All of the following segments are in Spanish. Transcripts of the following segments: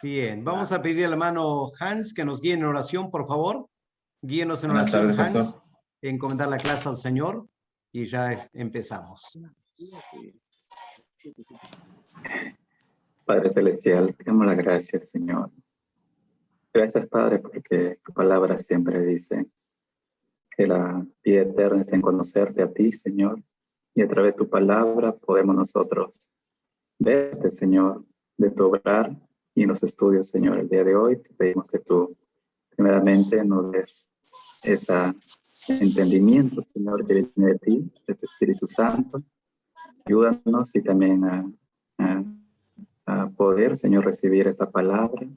Bien, vamos a pedir al hermano Hans que nos guíe en oración, por favor. Guíenos en Buenas oración, tardes, Hans, pastor. encomendar la clase al Señor y ya empezamos. Padre Celestial, te damos las gracias, Señor. Gracias, Padre, porque tu palabra siempre dice que la vida eterna es en conocerte a ti, Señor, y a través de tu palabra podemos nosotros verte, Señor, de tu obrar y en los estudios, Señor. El día de hoy te pedimos que tú, primeramente, nos des ese entendimiento, Señor, que viene de ti, de tu Espíritu Santo. Ayúdanos y también a poder, Señor, recibir esta palabra.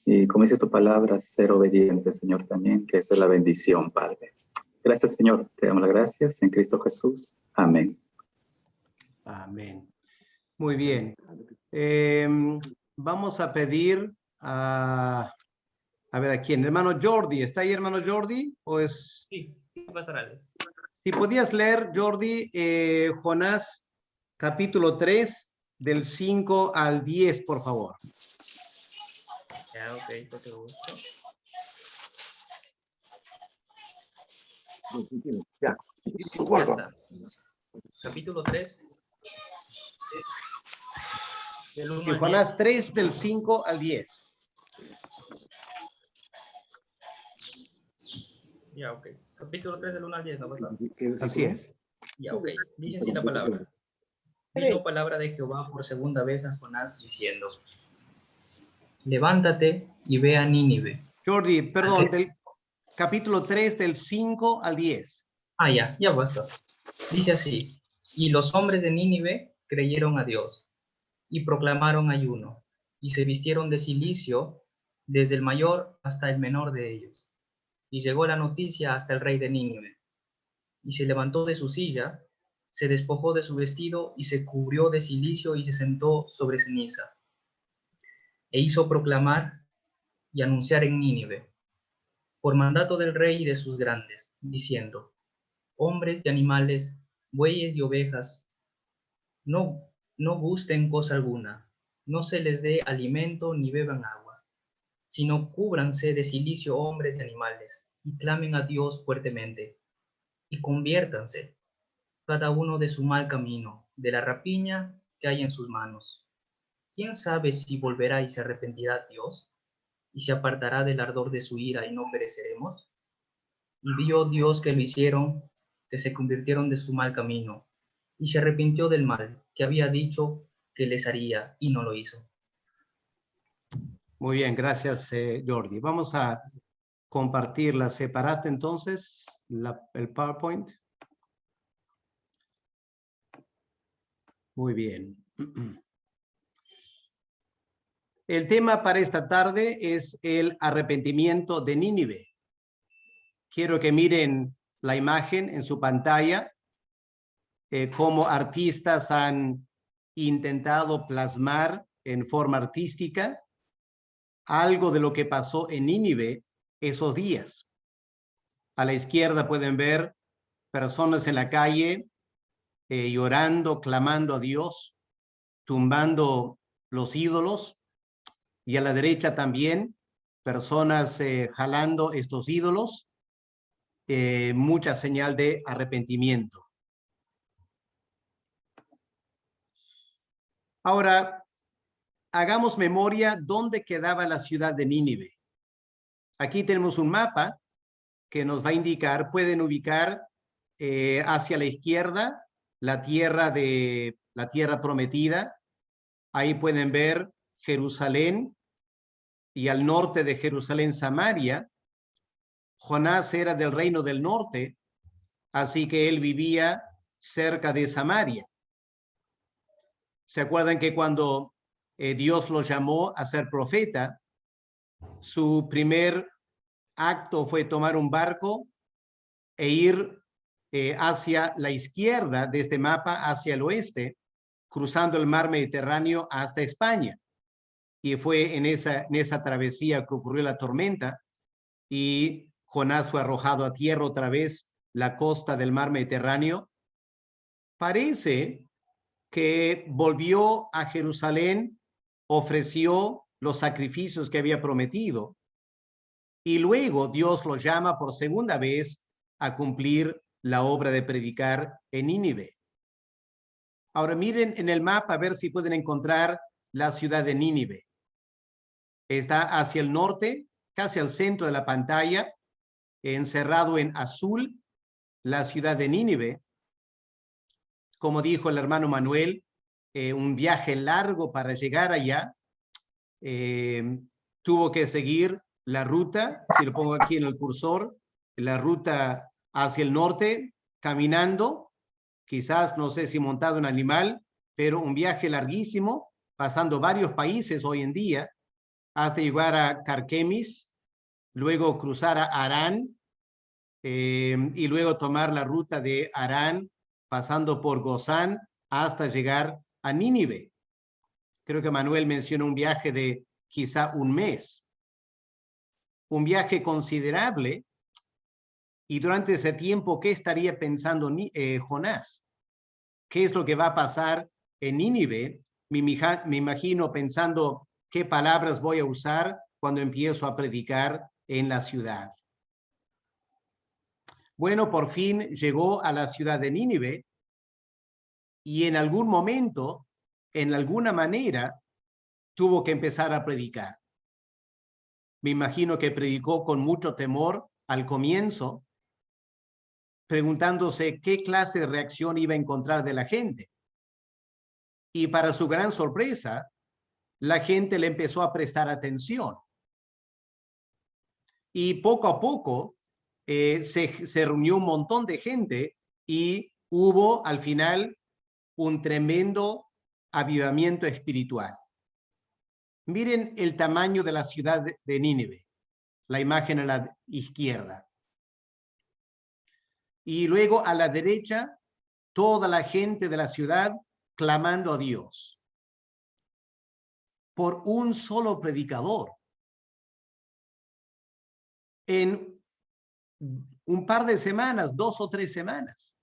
Y como dice tu palabra, ser obediente, Señor, también, que eso es la bendición, Padre. Gracias, Señor. Te damos las gracias en Cristo Jesús. Amén. Amén. Muy bien. Vamos a pedir a ver a quién. Hermano Jordi. ¿Está ahí, hermano Jordi? ¿O es? Sí, pastor. Si podías leer, Jordi, Jonás, capítulo 3, del 5 al 10, por favor. Ya, ok, con todo gusto. Ya. Ya está. Capítulo 3. Del 1 Sí, al Jonás 3, del 5 al 10. 10. Ya, ok. Capítulo 3 del 1 al 10, ¿no, pastor? Así es. Ya, ok. Dice así la palabra. Vino palabra de Jehová por segunda vez a Jonás diciendo: levántate y ve a Nínive. Jordi, perdón, del capítulo 3, del 5 al 10. Ya basta. Dice así: y los hombres de Nínive creyeron a Dios, y proclamaron ayuno, y se vistieron de cilicio, desde el mayor hasta el menor de ellos. Y llegó la noticia hasta el rey de Nínive, y se levantó de su silla, se despojó de su vestido, y se cubrió de cilicio, y se sentó sobre ceniza. E hizo proclamar y anunciar en Nínive, por mandato del rey y de sus grandes, diciendo: hombres y animales, bueyes y ovejas, no gusten cosa alguna, no se les dé alimento ni beban agua, sino cúbranse de cilicio hombres y animales, y clamen a Dios fuertemente, y conviértanse cada uno de su mal camino, de la rapiña que hay en sus manos. ¿Quién sabe si volverá y se arrepentirá Dios, y se apartará del ardor de su ira y no pereceremos? Y vio Dios que lo hicieron, que se convirtieron de su mal camino, y se arrepintió del mal que había dicho que les haría, y no lo hizo. Muy bien, gracias, Jordi. Vamos a compartirla separada entonces, el PowerPoint. Muy bien. El tema para esta tarde es el arrepentimiento de Nínive. Quiero que miren la imagen en su pantalla, cómo artistas han intentado plasmar en forma artística algo de lo que pasó en Nínive esos días. A la izquierda pueden ver personas en la calle llorando, clamando a Dios, tumbando los ídolos, y a la derecha también personas jalando estos ídolos, mucha señal de arrepentimiento. Ahora, hagamos memoria dónde quedaba la ciudad de Nínive. Aquí tenemos un mapa que nos va a indicar, pueden ubicar hacia la izquierda la tierra prometida. Ahí pueden ver Jerusalén, y al norte de Jerusalén, Samaria. Jonás era del reino del norte, así que él vivía cerca de Samaria. ¿Se acuerdan que cuando Dios lo llamó a ser profeta, su primer acto fue tomar un barco e ir hacia la izquierda de este mapa, hacia el oeste, cruzando el mar Mediterráneo hasta España? Y fue en esa travesía que ocurrió la tormenta, y Jonás fue arrojado a tierra otra vez, la costa del mar Mediterráneo. Parece que volvió a Jerusalén ofreció los sacrificios que había prometido y luego Dios lo llama por segunda vez a cumplir la obra de predicar en Nínive. Ahora miren en el mapa a ver si pueden encontrar la ciudad de Nínive. Está hacia el norte, casi al centro de la pantalla, encerrado en azul, la ciudad de Nínive. Como dijo el hermano Manuel, un viaje largo para llegar allá. Tuvo que seguir la ruta, si lo pongo aquí en el cursor, la ruta hacia el norte, caminando, quizás no sé si montado en animal, pero un viaje larguísimo, pasando varios países hoy en día, hasta llegar a Carquemis, luego cruzar a Harán, y luego tomar la ruta de Harán, pasando por Gozán, hasta llegar a Nínive. Creo que Manuel mencionó un viaje de quizá un mes. Un viaje considerable. Y durante ese tiempo, ¿qué estaría pensando Jonás? ¿Qué es lo que va a pasar en Nínive? Me imagino pensando qué palabras voy a usar cuando empiezo a predicar en la ciudad. Bueno, por fin llegó a la ciudad de Nínive y en algún momento, en alguna manera, tuvo que empezar a predicar. Me imagino que predicó con mucho temor al comienzo, preguntándose qué clase de reacción iba a encontrar de la gente. Y para su gran sorpresa, la gente le empezó a prestar atención. Y poco a poco se reunió un montón de gente y hubo al final un tremendo avivamiento espiritual. Miren el tamaño de la ciudad de Nínive, la imagen a la izquierda. Y luego a la derecha, toda la gente de la ciudad clamando a Dios por un solo predicador. En un par de semanas, 2 o 3 semanas.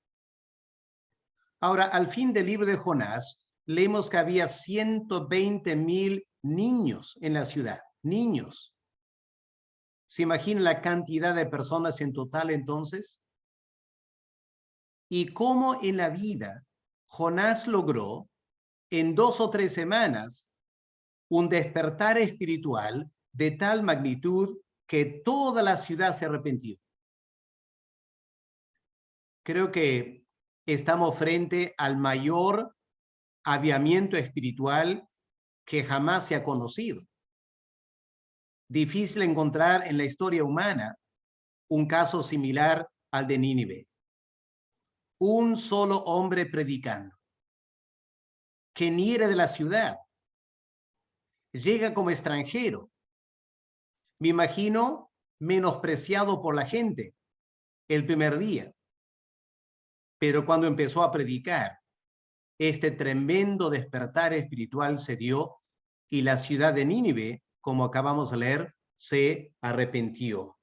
Ahora, al fin del libro de Jonás, leemos que había 120,000 niños en la ciudad, niños. ¿Se imagina la cantidad de personas en total entonces? Y cómo en la vida Jonás logró en 2 o 3 semanas un despertar espiritual de tal magnitud que toda la ciudad se arrepintió. Creo que estamos frente al mayor avivamiento espiritual que jamás se ha conocido. Difícil encontrar en la historia humana un caso similar al de Nínive. Un solo hombre predicando, que ni era de la ciudad, llega como extranjero. Me imagino menospreciado por la gente el primer día. Pero cuando empezó a predicar, este tremendo despertar espiritual se dio y la ciudad de Nínive, como acabamos de leer, se arrepintió.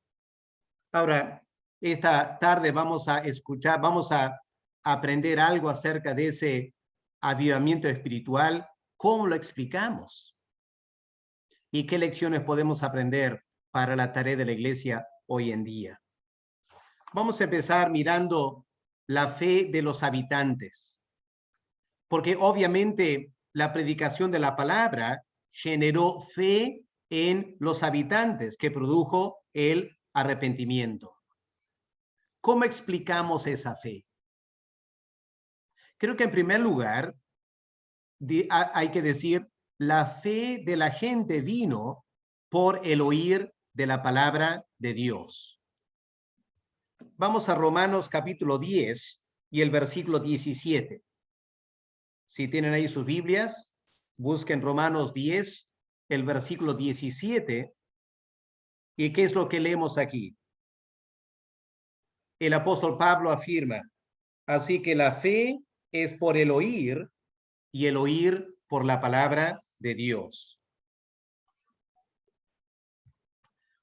Ahora, esta tarde vamos a escuchar, vamos a aprender algo acerca de ese avivamiento espiritual. ¿Cómo lo explicamos? ¿Y qué lecciones podemos aprender para la tarea de la iglesia hoy en día? Vamos a empezar mirando la fe de los habitantes, porque obviamente la predicación de la palabra generó fe en los habitantes que produjo el arrepentimiento. ¿Cómo explicamos esa fe? Creo que en primer lugar hay que decir, la fe de la gente vino por el oír de la palabra de Dios. Vamos a Romanos capítulo 10 y el versículo 17. Si tienen ahí sus Biblias, busquen Romanos 10, el versículo 17. ¿Y qué es lo que leemos aquí? El apóstol Pablo afirma, así que la fe es por el oír y el oír por la palabra de Dios.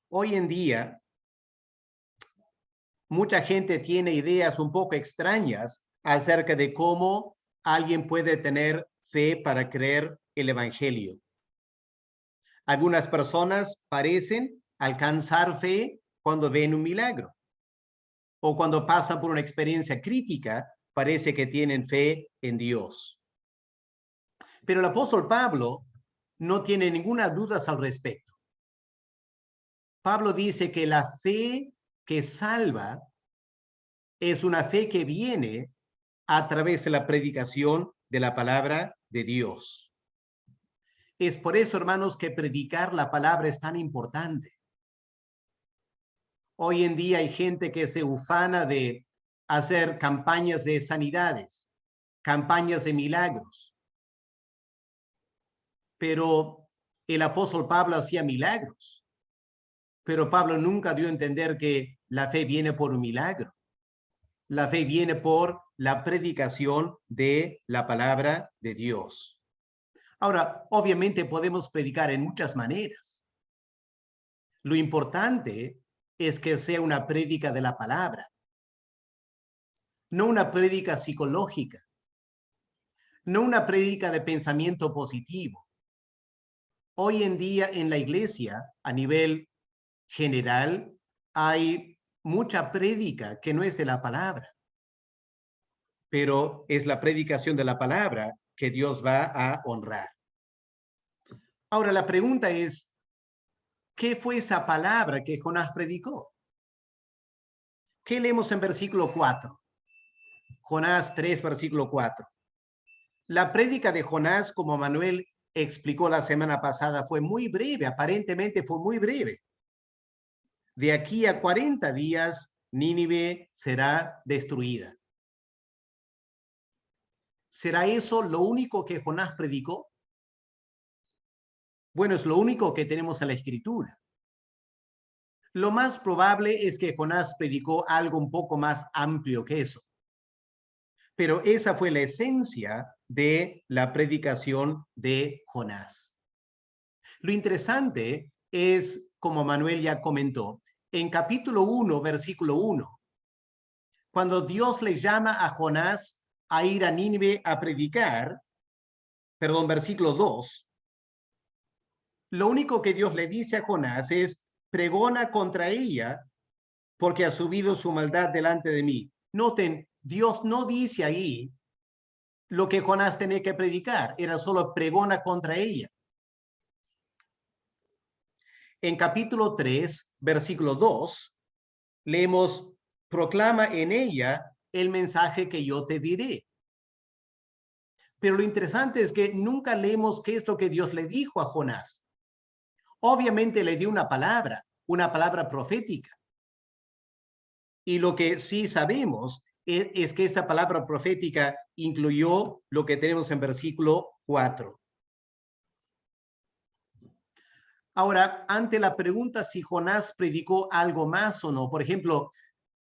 Hoy en día, mucha gente tiene ideas un poco extrañas acerca de cómo alguien puede tener fe para creer el evangelio. Algunas personas parecen alcanzar fe cuando ven un milagro, o cuando pasan por una experiencia crítica, parece que tienen fe en Dios. Pero el apóstol Pablo no tiene ninguna duda al respecto. Pablo dice que la fe que salva es una fe que viene a través de la predicación de la palabra de Dios. Es por eso, hermanos, que predicar la palabra es tan importante. Hoy en día hay gente que se ufana de hacer campañas de sanidades, campañas de milagros. Pero el apóstol Pablo hacía milagros. Pero Pablo nunca dio a entender que la fe viene por un milagro. La fe viene por la predicación de la palabra de Dios. Ahora, obviamente podemos predicar en muchas maneras. Lo importante es que sea una prédica de la palabra, no una prédica psicológica, no una prédica de pensamiento positivo. Hoy en día en la iglesia, a nivel general, hay mucha prédica que no es de la palabra, pero es la predicación de la palabra que Dios va a honrar. Ahora la pregunta es, ¿qué fue esa palabra que Jonás predicó? ¿Qué leemos en versículo 4? Jonás 3, versículo 4. La prédica de Jonás, como Manuel explicó la semana pasada, fue muy breve, aparentemente fue muy breve. De aquí a 40 días, Nínive será destruida. ¿Será eso lo único que Jonás predicó? Bueno, es lo único que tenemos en la Escritura. Lo más probable es que Jonás predicó algo un poco más amplio que eso. Pero esa fue la esencia de la predicación de Jonás. Lo interesante es, como Manuel ya comentó, en capítulo 1, versículo 1, cuando Dios le llama a Jonás a ir a Nínive a predicar, versículo 2, lo único que Dios le dice a Jonás es, pregona contra ella, porque ha subido su maldad delante de mí. Noten, Dios no dice ahí lo que Jonás tenía que predicar, era solo pregona contra ella. En capítulo 3, versículo 2, leemos, proclama en ella el mensaje que yo te diré. Pero lo interesante es que nunca leemos qué es lo que Dios le dijo a Jonás. Obviamente le dio una palabra profética. Y lo que sí sabemos es que esa palabra profética incluyó lo que tenemos en versículo 4. Ahora, ante la pregunta si Jonás predicó algo más o no, por ejemplo,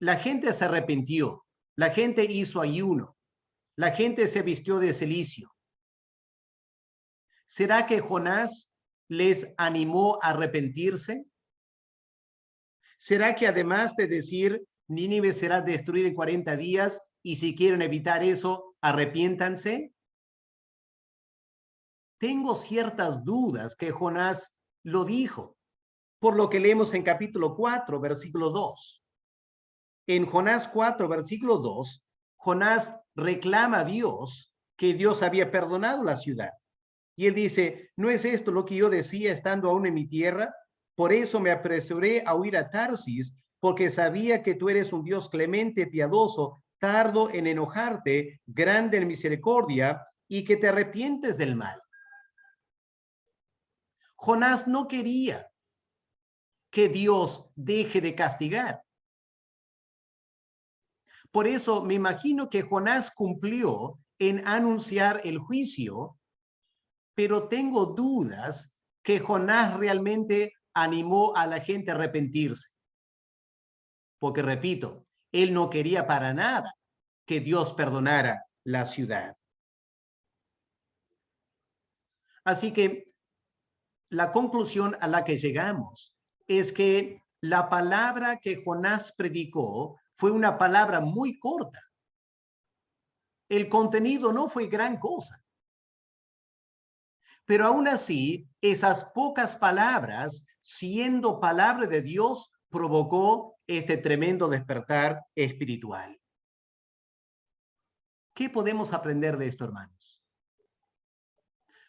la gente se arrepintió, la gente hizo ayuno, la gente se vistió de cilicio. ¿Será que Jonás les animó a arrepentirse? ¿Será que además de decir Nínive será destruida en 40 días y si quieren evitar eso, arrepiéntanse? Tengo ciertas dudas que Jonás lo dijo, por lo que leemos en capítulo 4, versículo 2. En Jonás 4, versículo 2, Jonás reclama a Dios que Dios había perdonado la ciudad. Y él dice, ¿no es esto lo que yo decía estando aún en mi tierra? Por eso me apresuré a huir a Tarsis, porque sabía que tú eres un Dios clemente, piadoso, tardo en enojarte, grande en misericordia, y que te arrepientes del mal. Jonás no quería que Dios deje de castigar. Por eso me imagino que Jonás cumplió en anunciar el juicio, pero tengo dudas que Jonás realmente animó a la gente a arrepentirse. Porque, repito, él no quería para nada que Dios perdonara la ciudad. Así que la conclusión a la que llegamos es que la palabra que Jonás predicó fue una palabra muy corta. El contenido no fue gran cosa. Pero aún así, esas pocas palabras, siendo palabra de Dios, provocó este tremendo despertar espiritual. ¿Qué podemos aprender de esto, hermanos?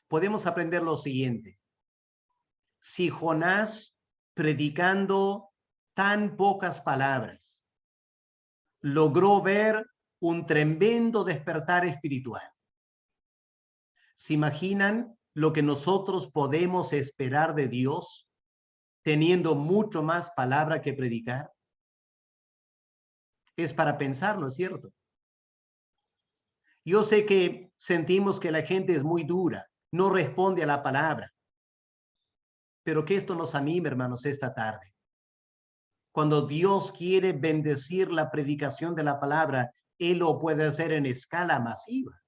Podemos aprender lo siguiente. Si Jonás, predicando tan pocas palabras, logró ver un tremendo despertar espiritual, ¿se imaginan lo que nosotros podemos esperar de Dios teniendo mucho más palabra que predicar? Es para pensar, ¿no es cierto? Yo sé que sentimos que la gente es muy dura, no responde a la palabra, pero que esto nos anime, hermanos, esta tarde. Cuando Dios quiere bendecir la predicación de la palabra, Él lo puede hacer en escala masiva.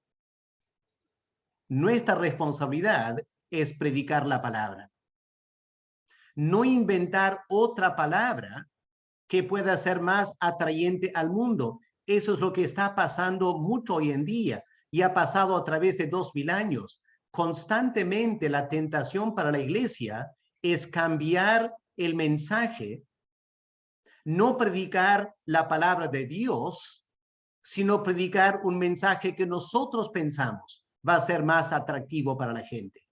Nuestra responsabilidad es predicar la palabra. No inventar otra palabra que pueda ser más atrayente al mundo. Eso es lo que está pasando mucho hoy en día y ha pasado a través de 2000 años. Constantemente la tentación para la iglesia es cambiar el mensaje, no predicar la palabra de Dios, sino predicar un mensaje que nosotros pensamos va a ser más atractivo para la gente.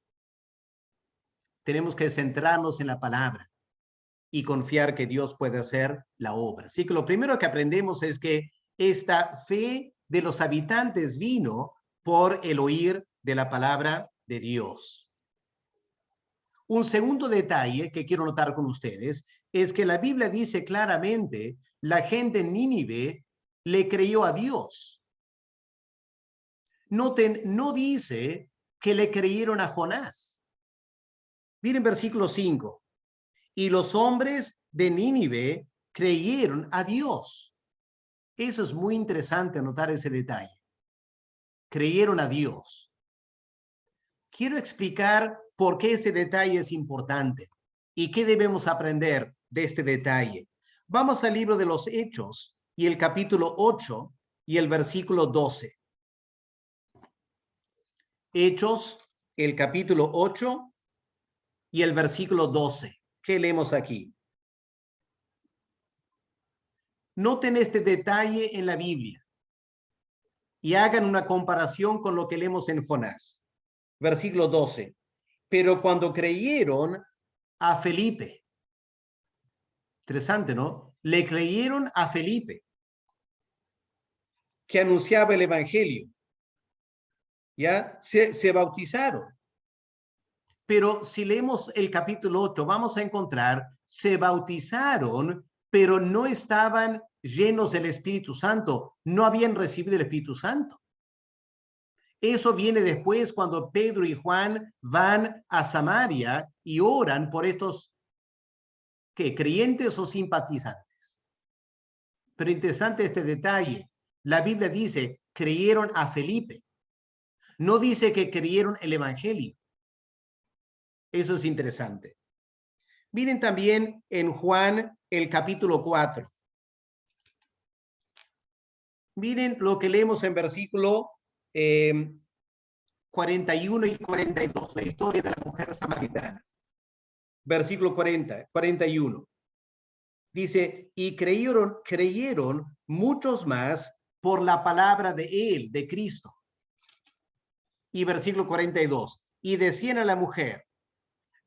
Tenemos que centrarnos en la palabra y confiar que Dios puede hacer la obra. Así que lo primero que aprendemos es que esta fe de los habitantes vino por el oír de la palabra de Dios. Un segundo detalle que quiero notar con ustedes es que la Biblia dice claramente, la gente en Nínive le creyó a Dios. Noten, no dice que le creyeron a Jonás. Miren versículo 5. Y los hombres de Nínive creyeron a Dios. Eso es muy interesante notar ese detalle. Creyeron a Dios. Quiero explicar por qué ese detalle es importante y qué debemos aprender de este detalle. Vamos al libro de los Hechos y el capítulo 8 y el versículo 12. Hechos, el capítulo 8 y el versículo 12. ¿Qué leemos aquí? Noten este detalle en la Biblia y hagan una comparación con lo que leemos en Jonás. Versículo 12. Pero cuando creyeron a Felipe, interesante, ¿no? Le creyeron a Felipe, que anunciaba el evangelio. ¿Ya? Se bautizaron. Pero si leemos el capítulo 8, vamos a encontrar, se bautizaron, pero no estaban llenos del Espíritu Santo, no habían recibido el Espíritu Santo. Eso viene después cuando Pedro y Juan van a Samaria y oran por estos ¿qué? ¿Creyentes o simpatizantes? Pero interesante este detalle. La Biblia dice, creyeron a Felipe. No dice que creyeron el evangelio. Eso es interesante. Miren también en Juan el capítulo 4. Miren lo que leemos en versículo 41 y 42, la historia de la mujer samaritana. Versículo 41. Dice, y creyeron muchos más por la palabra de él, de Cristo. Y versículo 42. Y decían a la mujer,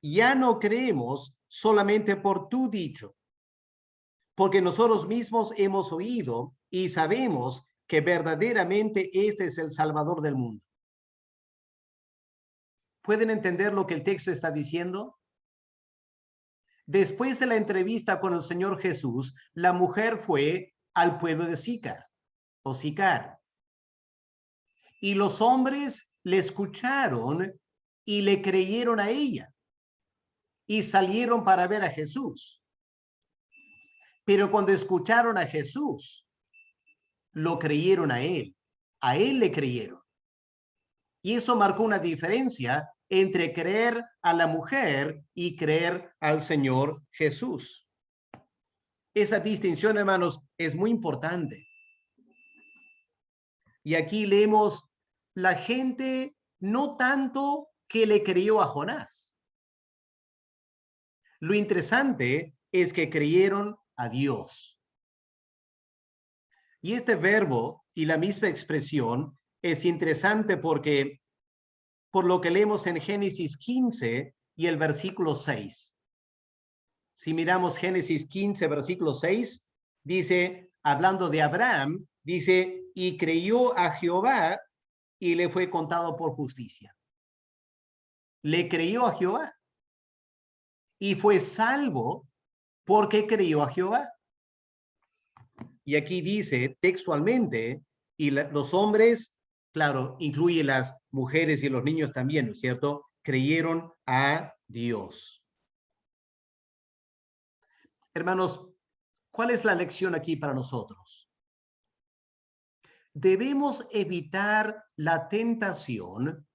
ya no creemos solamente por tu dicho, porque nosotros mismos hemos oído y sabemos que verdaderamente este es el Salvador del mundo. ¿Pueden entender lo que el texto está diciendo? Después de la entrevista con el Señor Jesús, la mujer fue al pueblo de Sicar, o Sicar. Y los hombres le escucharon y le creyeron a ella. Y salieron para ver a Jesús. Pero cuando escucharon a Jesús, lo creyeron a él le creyeron. Y eso marcó una diferencia entre creer a la mujer y creer al Señor Jesús. Esa distinción, hermanos, es muy importante. Y aquí leemos, la gente no tanto que le creyó a Jonás. Lo interesante es que creyeron a Dios. Y este verbo y la misma expresión es interesante porque por lo que leemos en Génesis 15 y el versículo 6. Si miramos Génesis 15, versículo 6, dice, hablando de Abraham, dice, y creyó a Jehová y le fue contado por justicia. Le creyó a Jehová y fue salvo porque creyó a Jehová. Y aquí dice textualmente, y los hombres, claro, incluye las mujeres y los niños también, ¿no es cierto? Creyeron a Dios. Hermanos, ¿cuál es la lección aquí para nosotros? Debemos evitar la tentación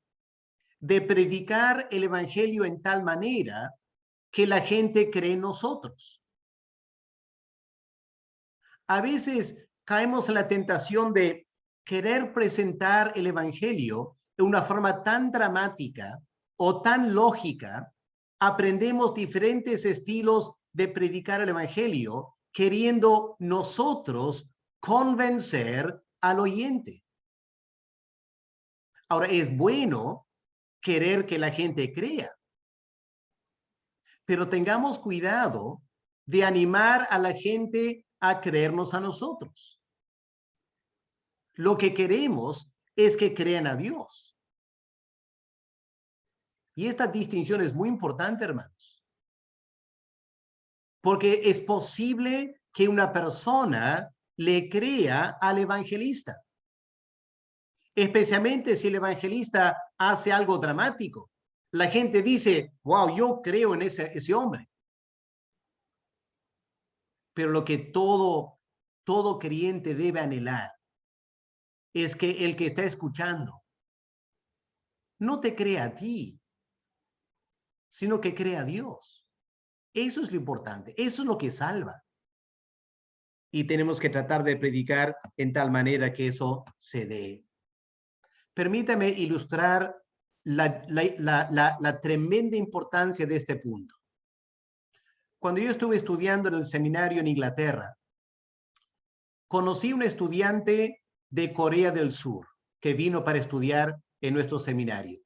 de predicar el evangelio en tal manera que la gente cree en nosotros. A veces caemos en la tentación de querer presentar el evangelio de una forma tan dramática o tan lógica. Aprendemos diferentes estilos de predicar el evangelio, queriendo nosotros convencer al oyente. Ahora, es bueno querer que la gente crea, pero tengamos cuidado de animar a la gente a creernos a nosotros. Lo que queremos es que crean a Dios. Y esta distinción es muy importante, hermanos. Porque es posible que una persona le crea al evangelista. Especialmente si el evangelista hace algo dramático. La gente dice, wow, yo creo en ese hombre. Pero lo que todo creyente debe anhelar es que el que está escuchando no te crea a ti, sino que crea a Dios. Eso es lo importante, eso es lo que salva. Y tenemos que tratar de predicar en tal manera que eso se dé. Permítame ilustrar la tremenda importancia de este punto. Cuando yo estuve estudiando en el seminario en Inglaterra, conocí un estudiante de Corea del Sur que vino para estudiar en nuestro seminario.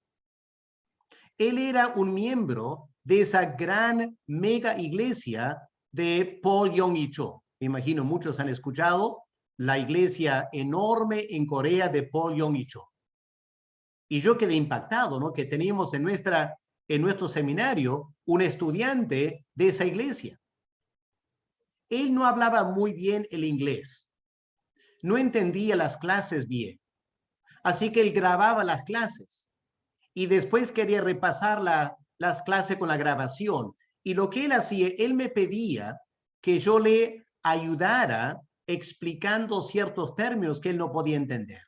Él era un miembro de esa gran mega iglesia de Paul Yong-il-cho. Me imagino muchos han escuchado la iglesia enorme en Corea de Paul Yong-il-cho. Y yo quedé impactado, ¿no? Que teníamos en nuestro seminario un estudiante de esa iglesia. Él no hablaba muy bien el inglés. No entendía las clases bien. Así que él grababa las clases. Y después quería repasar las clases con la grabación. Y lo que él hacía, él me pedía que yo le ayudara explicando ciertos términos que él no podía entender.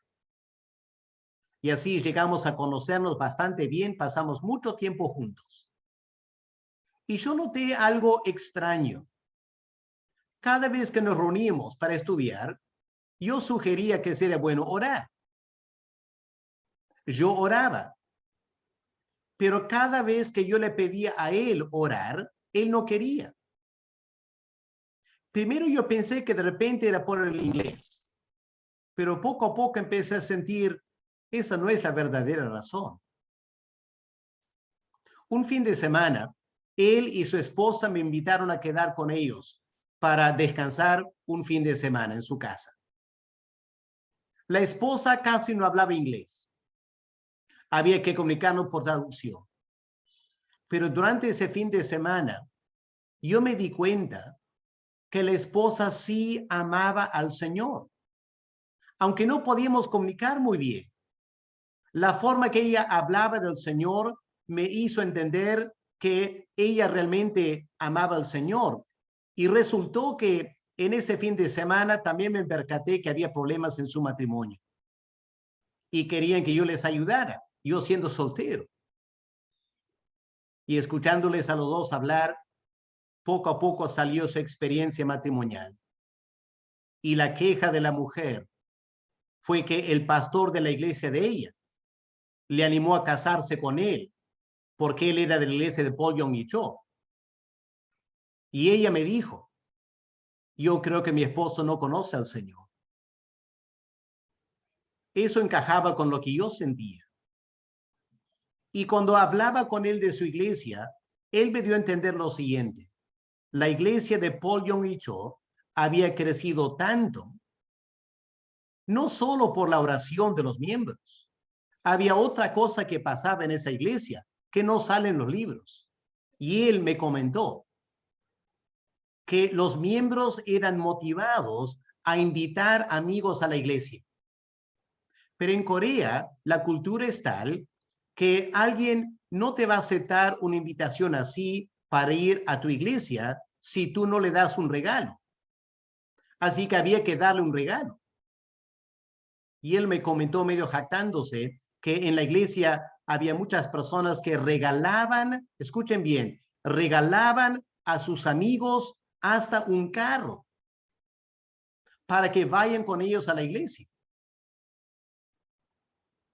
Y así llegamos a conocernos bastante bien, pasamos mucho tiempo juntos. Y yo noté algo extraño. Cada vez que nos reuníamos para estudiar, yo sugería que sería bueno orar. Yo oraba. Pero cada vez que yo le pedía a él orar, él no quería. Primero yo pensé que de repente era por el inglés, pero poco a poco empecé a sentir, esa no es la verdadera razón. Un fin de semana, él y su esposa me invitaron a quedar con ellos para descansar un fin de semana en su casa. La esposa casi no hablaba inglés. Había que comunicarnos por traducción. Pero durante ese fin de semana, yo me di cuenta que la esposa sí amaba al Señor, aunque no podíamos comunicar muy bien. La forma que ella hablaba del Señor me hizo entender que ella realmente amaba al Señor. Y resultó que en ese fin de semana también me percaté que había problemas en su matrimonio. Y querían que yo les ayudara, yo siendo soltero. Y escuchándoles a los dos hablar, poco a poco salió su experiencia matrimonial. Y la queja de la mujer fue que el pastor de la iglesia de ella le animó a casarse con él porque él era de la iglesia de Paul Yong Cho. Y ella me dijo, yo creo que mi esposo no conoce al Señor. Eso encajaba con lo que yo sentía. Y cuando hablaba con él de su iglesia, él me dio a entender lo siguiente. La iglesia de Paul Yong Cho había crecido tanto, no solo por la oración de los miembros. Había otra cosa que pasaba en esa iglesia que no sale en los libros. Y él me comentó que los miembros eran motivados a invitar amigos a la iglesia. Pero en Corea, la cultura es tal que alguien no te va a aceptar una invitación así para ir a tu iglesia si tú no le das un regalo. Así que había que darle un regalo. Y él me comentó medio jactándose que en la iglesia había muchas personas que regalaban, escuchen bien, regalaban a sus amigos hasta un carro para que vayan con ellos a la iglesia.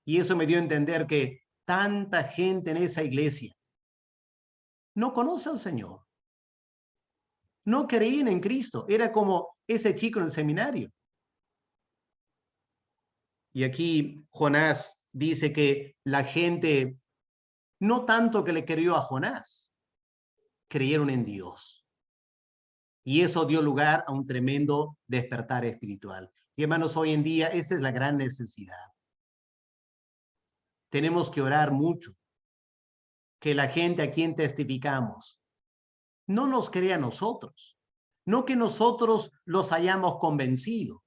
Y eso me dio a entender que tanta gente en esa iglesia no conoce al Señor. No creían en Cristo. Era como ese chico en el seminario. Y aquí Jonás dice que la gente, no tanto que le creyó a Jonás, creyeron en Dios. Y eso dio lugar a un tremendo despertar espiritual. Y hermanos, hoy en día esa es la gran necesidad. Tenemos que orar mucho, que la gente a quien testificamos no nos crea a nosotros, no que nosotros los hayamos convencido,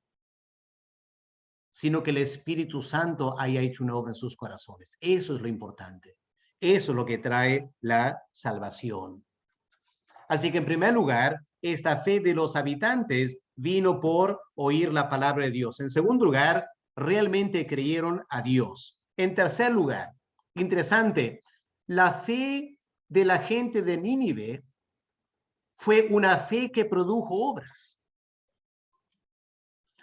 sino que el Espíritu Santo haya hecho una obra en sus corazones. Eso es lo importante. Eso es lo que trae la salvación. Así que en primer lugar, esta fe de los habitantes vino por oír la palabra de Dios. En segundo lugar, realmente creyeron a Dios. En tercer lugar, interesante, la fe de la gente de Nínive fue una fe que produjo obras.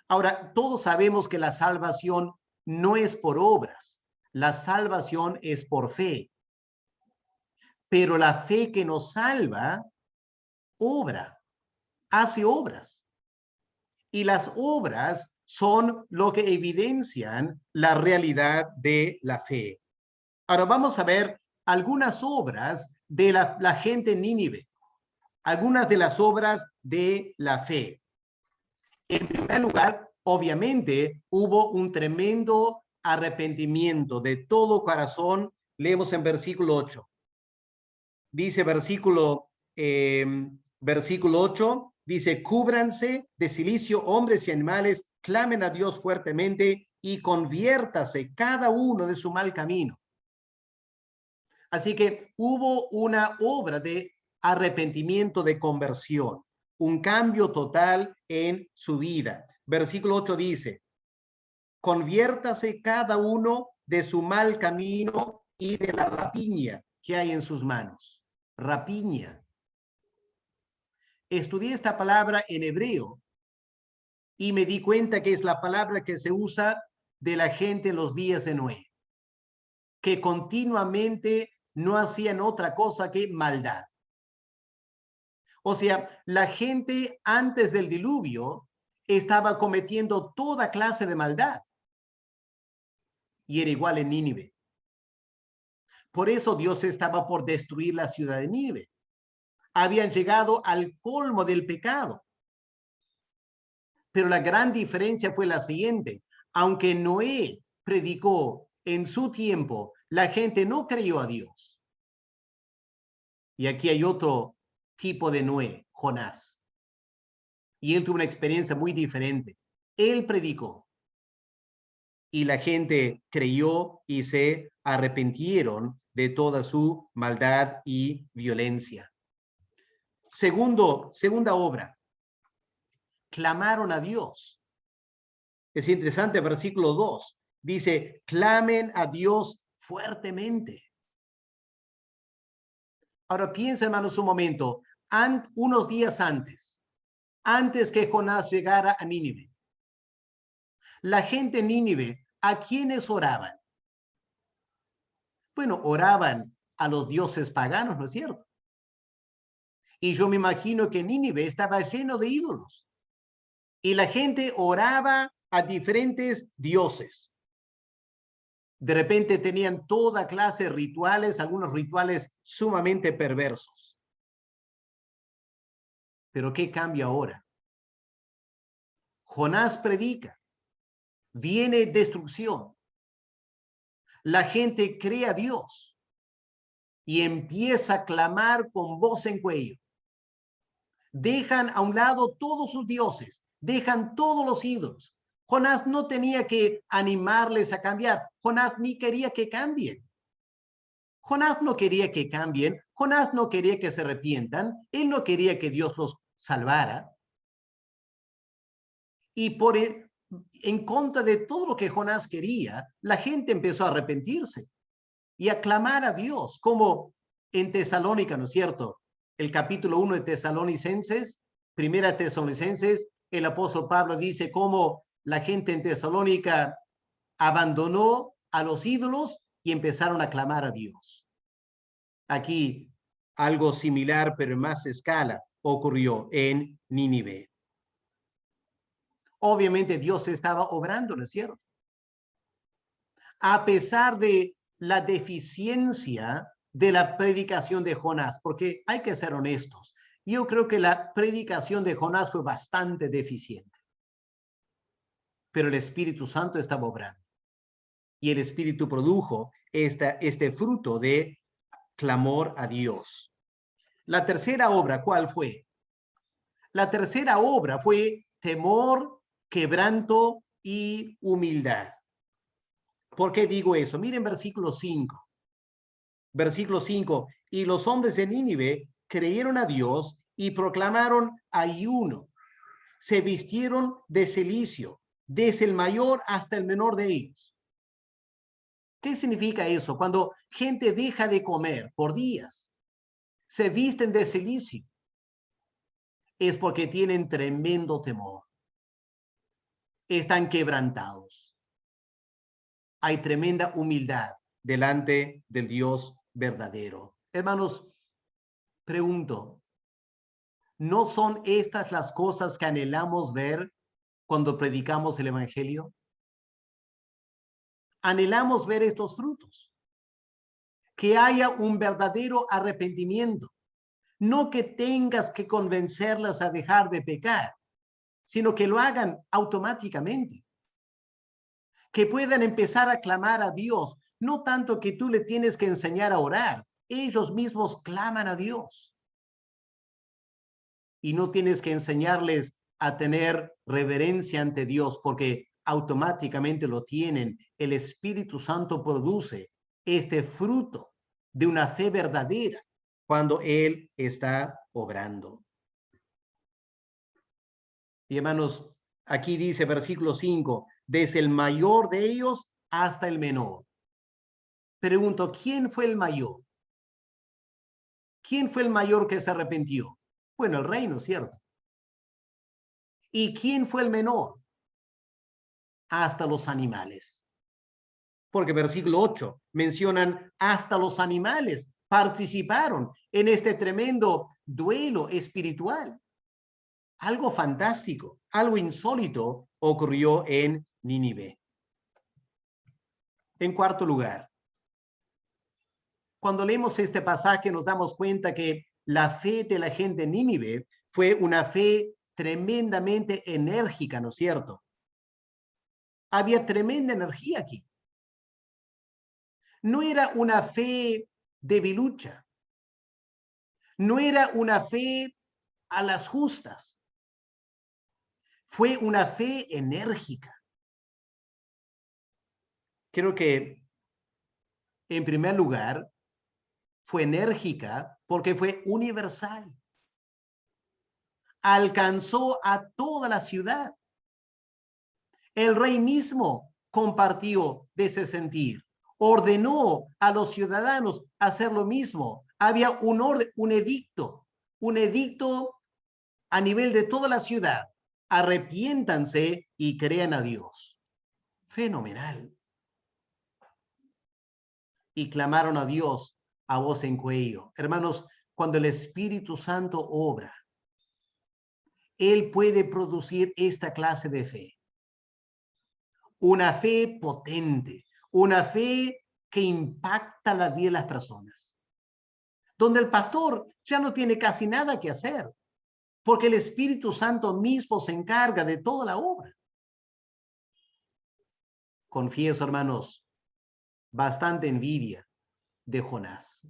Ahora, todos sabemos que la salvación no es por obras, la salvación es por fe. Pero la fe que nos salva, obra, hace obras. Y las obras son lo que evidencian la realidad de la fe. Ahora vamos a ver algunas obras de la gente en Nínive, algunas de las obras de la fe. En primer lugar, obviamente, hubo un tremendo arrepentimiento de todo corazón. Leemos en versículo 8. Dice versículo 8, dice, cúbranse de cilicio hombres y animales, clamen a Dios fuertemente y conviértase cada uno de su mal camino. Así que hubo una obra de arrepentimiento, de conversión, un cambio total en su vida. Versículo 8 dice, conviértase cada uno de su mal camino y de la rapiña que hay en sus manos. Rapiña. Estudié esta palabra en hebreo y me di cuenta que es la palabra que se usa de la gente en los días de Noé, que continuamente no hacían otra cosa que maldad. O sea, la gente antes del diluvio estaba cometiendo toda clase de maldad. Y era igual en Nínive. Por eso Dios estaba por destruir la ciudad de Nínive. Habían llegado al colmo del pecado. Pero la gran diferencia fue la siguiente. Aunque Noé predicó en su tiempo, la gente no creyó a Dios. Y aquí hay otro tipo de Noé, Jonás. Y él tuvo una experiencia muy diferente. Él predicó. Y la gente creyó y se arrepintieron de toda su maldad y violencia. Segunda obra. Clamaron a Dios. Es interesante, versículo 2. Dice, clamen a Dios fuertemente. Ahora piensa, hermanos, un momento. Unos días antes que Jonás llegara a Nínive, la gente en Nínive, ¿a quiénes oraban? Bueno, oraban a los dioses paganos, ¿no es cierto? Y yo me imagino que Nínive estaba lleno de ídolos. Y la gente oraba a diferentes dioses. De repente tenían toda clase de rituales, algunos rituales sumamente perversos. Pero ¿qué cambia ahora? Jonás predica, viene destrucción. La gente cree a Dios y empieza a clamar con voz en cuello. Dejan a un lado todos sus dioses, dejan todos los ídolos. Jonás no tenía que animarles a cambiar. Jonás ni quería que cambien. Jonás no quería que cambien. Jonás no quería que se arrepientan. Él no quería que Dios los salvara. Y en contra de todo lo que Jonás quería, la gente empezó a arrepentirse y a clamar a Dios, como en Tesalónica, ¿no es cierto? El capítulo 1 de Tesalonicenses, primera Tesalonicenses, el apóstol Pablo dice cómo la gente en Tesalónica abandonó a los ídolos y empezaron a clamar a Dios. Aquí algo similar, pero en más escala, ocurrió en Nínive. Obviamente Dios estaba obrando, ¿no es cierto? A pesar de la deficiencia de la predicación de Jonás, porque hay que ser honestos, yo creo que la predicación de Jonás fue bastante deficiente. Pero el Espíritu Santo estaba obrando. Y el Espíritu produjo este fruto de clamor a Dios. La tercera obra, ¿cuál fue? La tercera obra fue temor, quebranto y humildad. ¿Por qué digo eso? Miren versículo 5. Versículo 5. Y los hombres de Nínive creyeron a Dios y proclamaron ayuno. Se vistieron de cilicio, desde el mayor hasta el menor de ellos. ¿Qué significa eso? Cuando gente deja de comer por días, se visten de cilicio, es porque tienen tremendo temor. Están quebrantados. Hay tremenda humildad delante del Dios verdadero. Hermanos, pregunto, ¿no son estas las cosas que anhelamos ver cuando predicamos el Evangelio? Anhelamos ver estos frutos. Que haya un verdadero arrepentimiento. No que tengas que convencerlas a dejar de pecar, sino que lo hagan automáticamente. Que puedan empezar a clamar a Dios, no tanto que tú le tienes que enseñar a orar, ellos mismos claman a Dios. Y no tienes que enseñarles a tener reverencia ante Dios, porque automáticamente lo tienen. El Espíritu Santo produce este fruto de una fe verdadera cuando Él está obrando. Y hermanos, aquí dice versículo 5, desde el mayor de ellos hasta el menor. Pregunto, ¿quién fue el mayor? ¿Quién fue el mayor que se arrepintió? Bueno, el rey, ¿no es cierto? ¿Y quién fue el menor? Hasta los animales. Porque versículo 8 mencionan hasta los animales participaron en este tremendo duelo espiritual. Algo fantástico, algo insólito ocurrió en Nínive. En cuarto lugar, cuando leemos este pasaje nos damos cuenta que la fe de la gente en Nínive fue una fe tremendamente enérgica, ¿no es cierto? Había tremenda energía aquí. No era una fe debilucha. No era una fe a las justas. Fue una fe enérgica. Creo que, en primer lugar, fue enérgica porque fue universal. Alcanzó a toda la ciudad. El rey mismo compartió de ese sentir. Ordenó a los ciudadanos hacer lo mismo. Había un orden, un edicto a nivel de toda la ciudad. Arrepiéntanse y crean a Dios. Fenomenal. Y clamaron a Dios a voz en cuello. Hermanos, cuando el Espíritu Santo obra, Él puede producir esta clase de fe. Una fe potente, una fe que impacta la vida de las personas. Donde el pastor ya no tiene casi nada que hacer, porque el Espíritu Santo mismo se encarga de toda la obra. Confieso, hermanos, bastante envidia de Jonás.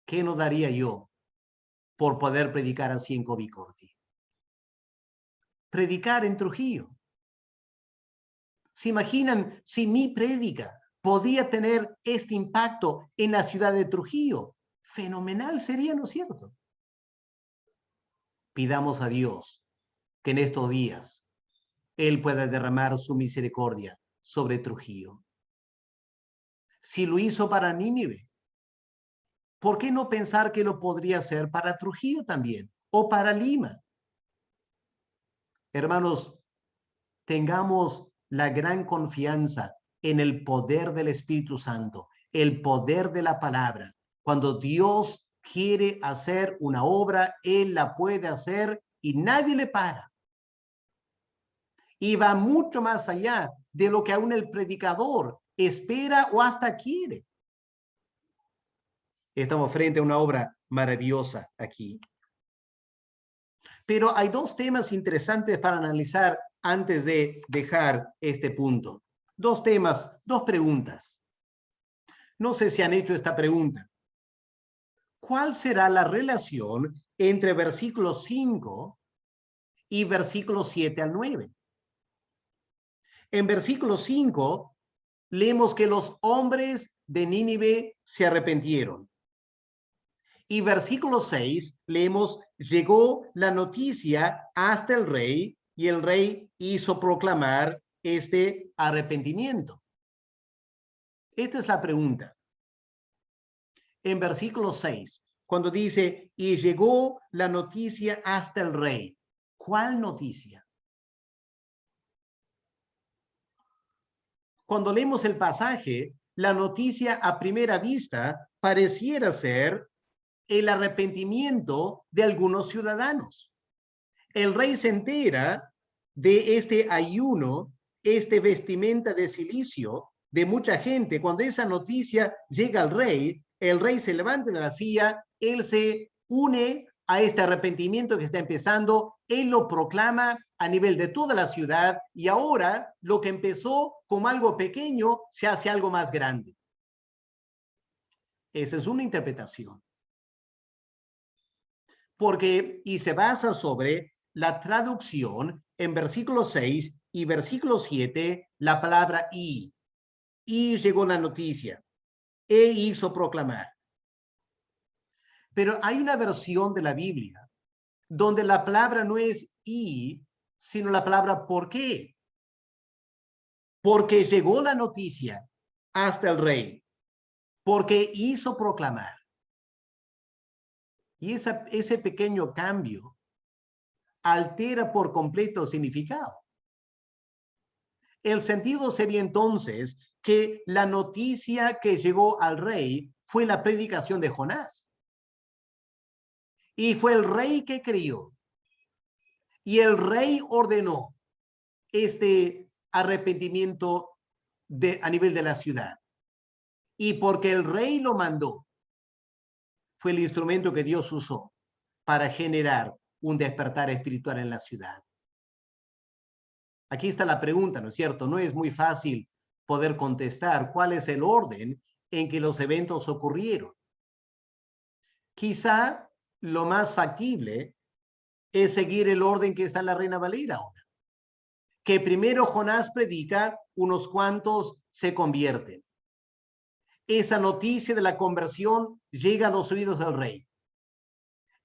¿Qué no daría yo por poder predicar así en Covicorti? Predicar en Trujillo. ¿Se imaginan si mi prédica podía tener este impacto en la ciudad de Trujillo? Fenomenal sería, ¿no es cierto? Pidamos a Dios que en estos días Él pueda derramar su misericordia sobre Trujillo. Si lo hizo para Nínive, ¿por qué no pensar que lo podría hacer para Trujillo también? O para Lima. Hermanos, tengamos la gran confianza en el poder del Espíritu Santo, el poder de la palabra. Cuando Dios quiere hacer una obra, Él la puede hacer y nadie le para. Y va mucho más allá de lo que aún el predicador espera o hasta quiere. Estamos frente a una obra maravillosa aquí. Pero hay dos temas interesantes para analizar antes de dejar este punto. Dos temas, dos preguntas. No sé si han hecho esta pregunta. ¿Cuál será la relación entre versículos 5 y versículos 7 al 9? En versículo 5 leemos que los hombres de Nínive se arrepintieron. Y versículo 6 leemos, llegó la noticia hasta el rey y el rey hizo proclamar este arrepentimiento. Esta es la pregunta. En versículo 6, cuando dice, y llegó la noticia hasta el rey. ¿Cuál noticia? Cuando leemos el pasaje, la noticia a primera vista pareciera ser el arrepentimiento de algunos ciudadanos. El rey se entera de este ayuno, este vestimenta de cilicio de mucha gente. Cuando esa noticia llega al rey, el rey se levanta de la silla, él se une a este arrepentimiento que está empezando, él lo proclama a nivel de toda la ciudad y ahora lo que empezó como algo pequeño se hace algo más grande. Esa es una interpretación. Porque, y se basa sobre la traducción en versículo 6 y versículo 7, la palabra y llegó la noticia, e hizo proclamar. Pero hay una versión de la Biblia donde la palabra no es y, sino la palabra por qué. Porque llegó la noticia hasta el rey, porque hizo proclamar. Y ese pequeño cambio altera por completo el significado. El sentido sería entonces que la noticia que llegó al rey fue la predicación de Jonás. Y fue el rey que creyó. Y el rey ordenó este arrepentimiento a nivel de la ciudad. Y porque el rey lo mandó, fue el instrumento que Dios usó para generar un despertar espiritual en la ciudad. Aquí está la pregunta, ¿no es cierto? No es muy fácil poder contestar cuál es el orden en que los eventos ocurrieron. Quizá lo más factible es seguir el orden que está en la Reina Valera ahora. Que primero Jonás predica, unos cuantos se convierten. Esa noticia de la conversión llega a los oídos del rey.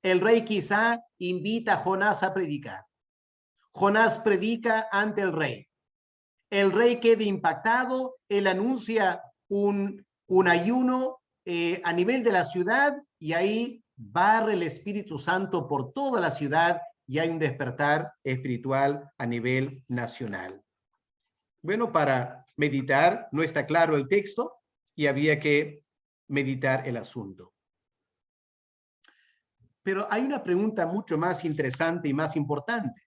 El rey quizá invita a Jonás a predicar. Jonás predica ante el rey. El rey queda impactado, él anuncia un ayuno a nivel de la ciudad y ahí barre el Espíritu Santo por toda la ciudad y hay un despertar espiritual a nivel nacional. Bueno, para meditar, no está claro el texto y había que meditar el asunto. Pero hay una pregunta mucho más interesante y más importante.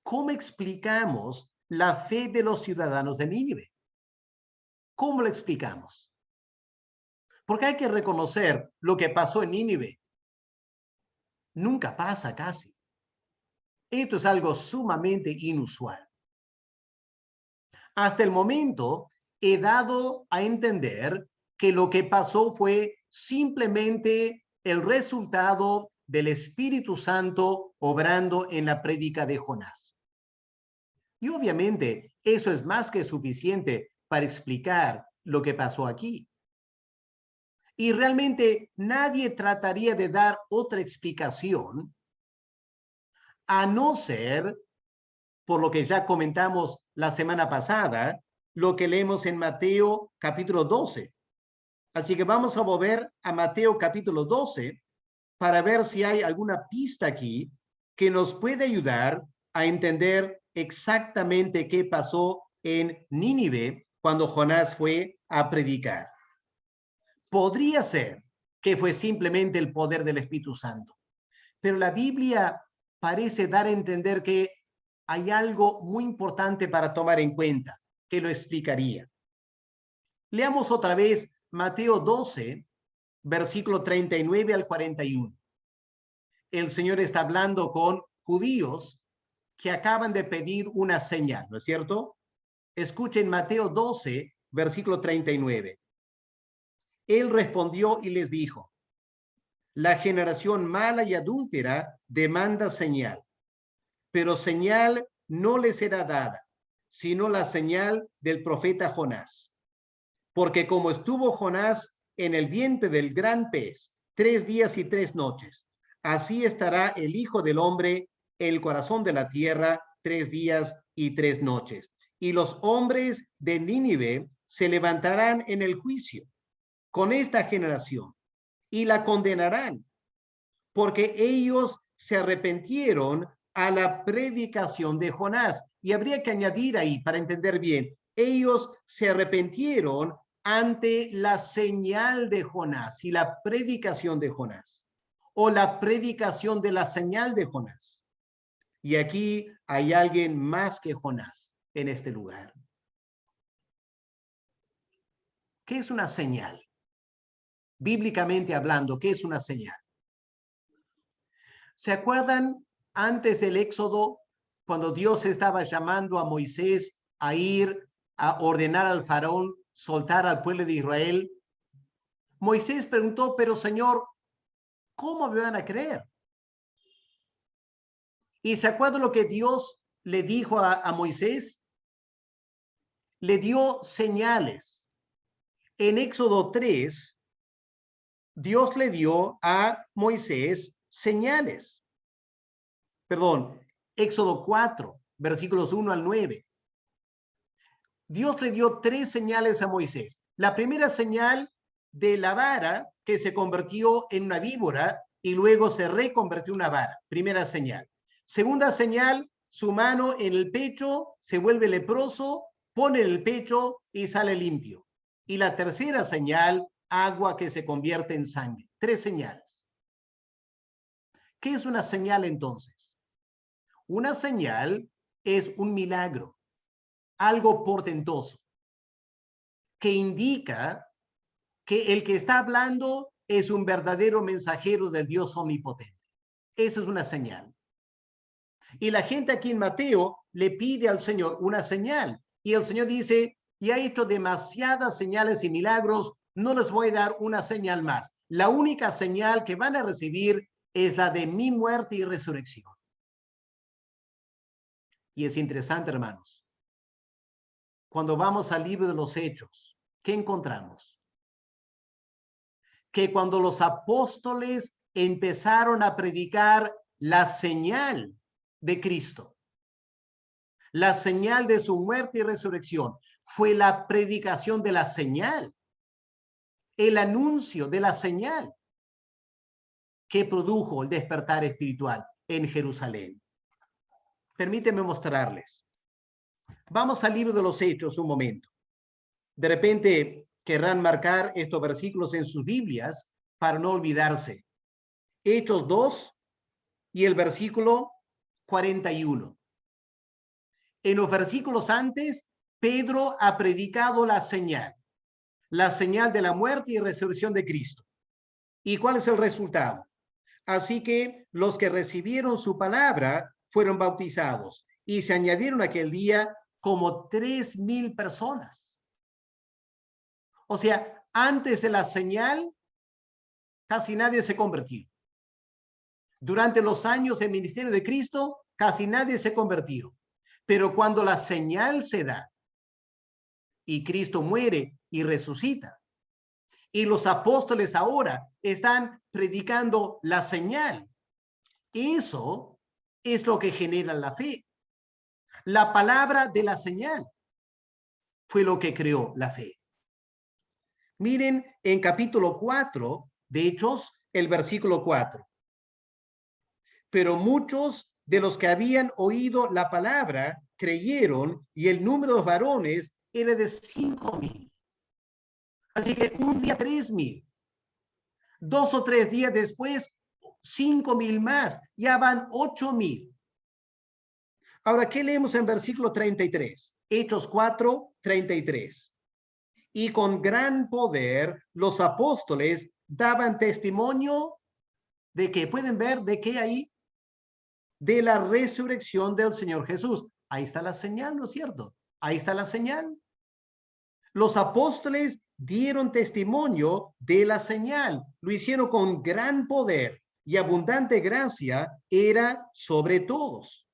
¿Cómo explicamos la fe de los ciudadanos de Nínive? ¿Cómo lo explicamos? Porque hay que reconocer lo que pasó en Nínive. Nunca pasa casi. Esto es algo sumamente inusual. Hasta el momento he dado a entender que lo que pasó fue simplemente el resultado del Espíritu Santo obrando en la prédica de Jonás. Y obviamente eso es más que suficiente para explicar lo que pasó aquí. Y realmente nadie trataría de dar otra explicación a no ser, por lo que ya comentamos la semana pasada, lo que leemos en Mateo capítulo 12. Así que vamos a volver a Mateo capítulo 12 para ver si hay alguna pista aquí que nos puede ayudar a entender exactamente qué pasó en Nínive cuando Jonás fue a predicar. Podría ser que fue simplemente el poder del Espíritu Santo, pero la Biblia parece dar a entender que hay algo muy importante para tomar en cuenta, que lo explicaría. Leamos otra vez Mateo 12, versículo 39 al 41. El Señor está hablando con judíos que acaban de pedir una señal, ¿no es cierto? Escuchen Mateo 12, versículo 39. Él respondió y les dijo: la generación mala y adúltera demanda señal, pero señal no les será dada, sino la señal del profeta Jonás. Porque como estuvo Jonás en el vientre del gran pez 3 días y 3 noches, así estará el Hijo del Hombre en el corazón de la tierra 3 días y 3 noches. Y los hombres de Nínive se levantarán en el juicio con esta generación y la condenarán, porque ellos se arrepintieron a la predicación de Jonás. Y habría que añadir ahí, para entender bien, ellos se arrepintieron ante la señal de Jonás y la predicación de Jonás, o la predicación de la señal de Jonás. Y aquí hay alguien más que Jonás en este lugar. ¿Qué es una señal? Bíblicamente hablando, ¿qué es una señal? ¿Se acuerdan antes del Éxodo, cuando Dios estaba llamando a Moisés a ir a ordenar al faraón soltar al pueblo de Israel? Moisés preguntó: pero Señor, ¿cómo me van a creer? ¿Y se acuerdan lo que Dios le dijo a Moisés? Le dio señales. En Éxodo 3, Dios le dio a Moisés señales. Perdón, Éxodo 4, versículos 1 al 9. Dios le dio 3 señales a Moisés. La primera señal de la vara que se convirtió en una víbora y luego se reconvirtió en una vara. Primera señal. Segunda señal, su mano en el pecho se vuelve leproso, pone el pecho y sale limpio. Y la tercera señal, agua que se convierte en sangre. 3 señales. ¿Qué es una señal entonces? Una señal es un milagro, algo portentoso, que indica que el que está hablando es un verdadero mensajero del Dios omnipotente. Eso es una señal. Y la gente aquí en Mateo le pide al Señor una señal. Y el Señor dice: y ha hecho demasiadas señales y milagros, no les voy a dar una señal más. La única señal que van a recibir es la de mi muerte y resurrección. Y es interesante, hermanos. Cuando vamos al libro de los Hechos, ¿qué encontramos? Que cuando los apóstoles empezaron a predicar la señal de Cristo, la señal de su muerte y resurrección, fue la predicación de la señal, el anuncio de la señal que produjo el despertar espiritual en Jerusalén. Permítanme mostrarles. Vamos al libro de los Hechos un momento. De repente querrán marcar estos versículos en sus Biblias para no olvidarse. Hechos 2 y el versículo 41. En los versículos antes, Pedro ha predicado la señal de la muerte y resurrección de Cristo. ¿Y cuál es el resultado? Así que los que recibieron su palabra fueron bautizados y se añadieron aquel día como 3,000 personas. O sea, antes de la señal, casi nadie se convirtió. Durante los años del ministerio de Cristo, casi nadie se convirtió. Pero cuando la señal se da y Cristo muere y resucita, y los apóstoles ahora están predicando la señal, eso es lo que genera la fe. La palabra de la señal fue lo que creó la fe. Miren en capítulo 4 de Hechos, el versículo 4. Pero muchos de los que habían oído la palabra creyeron, y el número de los varones era de 5,000. Así que un día 3,000. 2 o 3 días después, 5,000 más. Ya van 8,000. Ahora, ¿qué leemos en versículo 33? Hechos 4, 33. Y con gran poder los apóstoles daban testimonio de que, pueden ver, de que ahí, de la resurrección del Señor Jesús. Ahí está la señal, ¿no es cierto? Ahí está la señal. Los apóstoles dieron testimonio de la señal. Lo hicieron con gran poder y abundante gracia era sobre todos.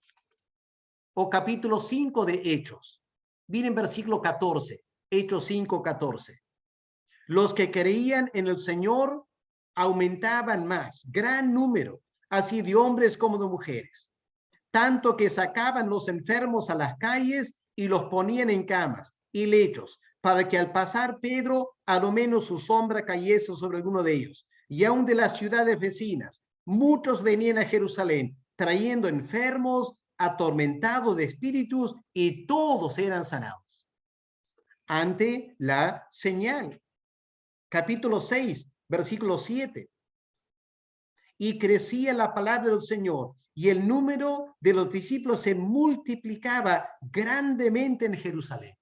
O capítulo 5 de Hechos. Miren versículo 14. Hechos 5, 14. Los que creían en el Señor aumentaban más, gran número, así de hombres como de mujeres, tanto que sacaban los enfermos a las calles y los ponían en camas y lechos, para que al pasar Pedro, a lo menos su sombra cayese sobre alguno de ellos. Y aun de las ciudades vecinas, muchos venían a Jerusalén, trayendo enfermos, atormentados de espíritus, y todos eran sanados. Ante la señal. Capítulo 6, versículo 7. Y crecía la palabra del Señor, y el número de los discípulos se multiplicaba grandemente en Jerusalén.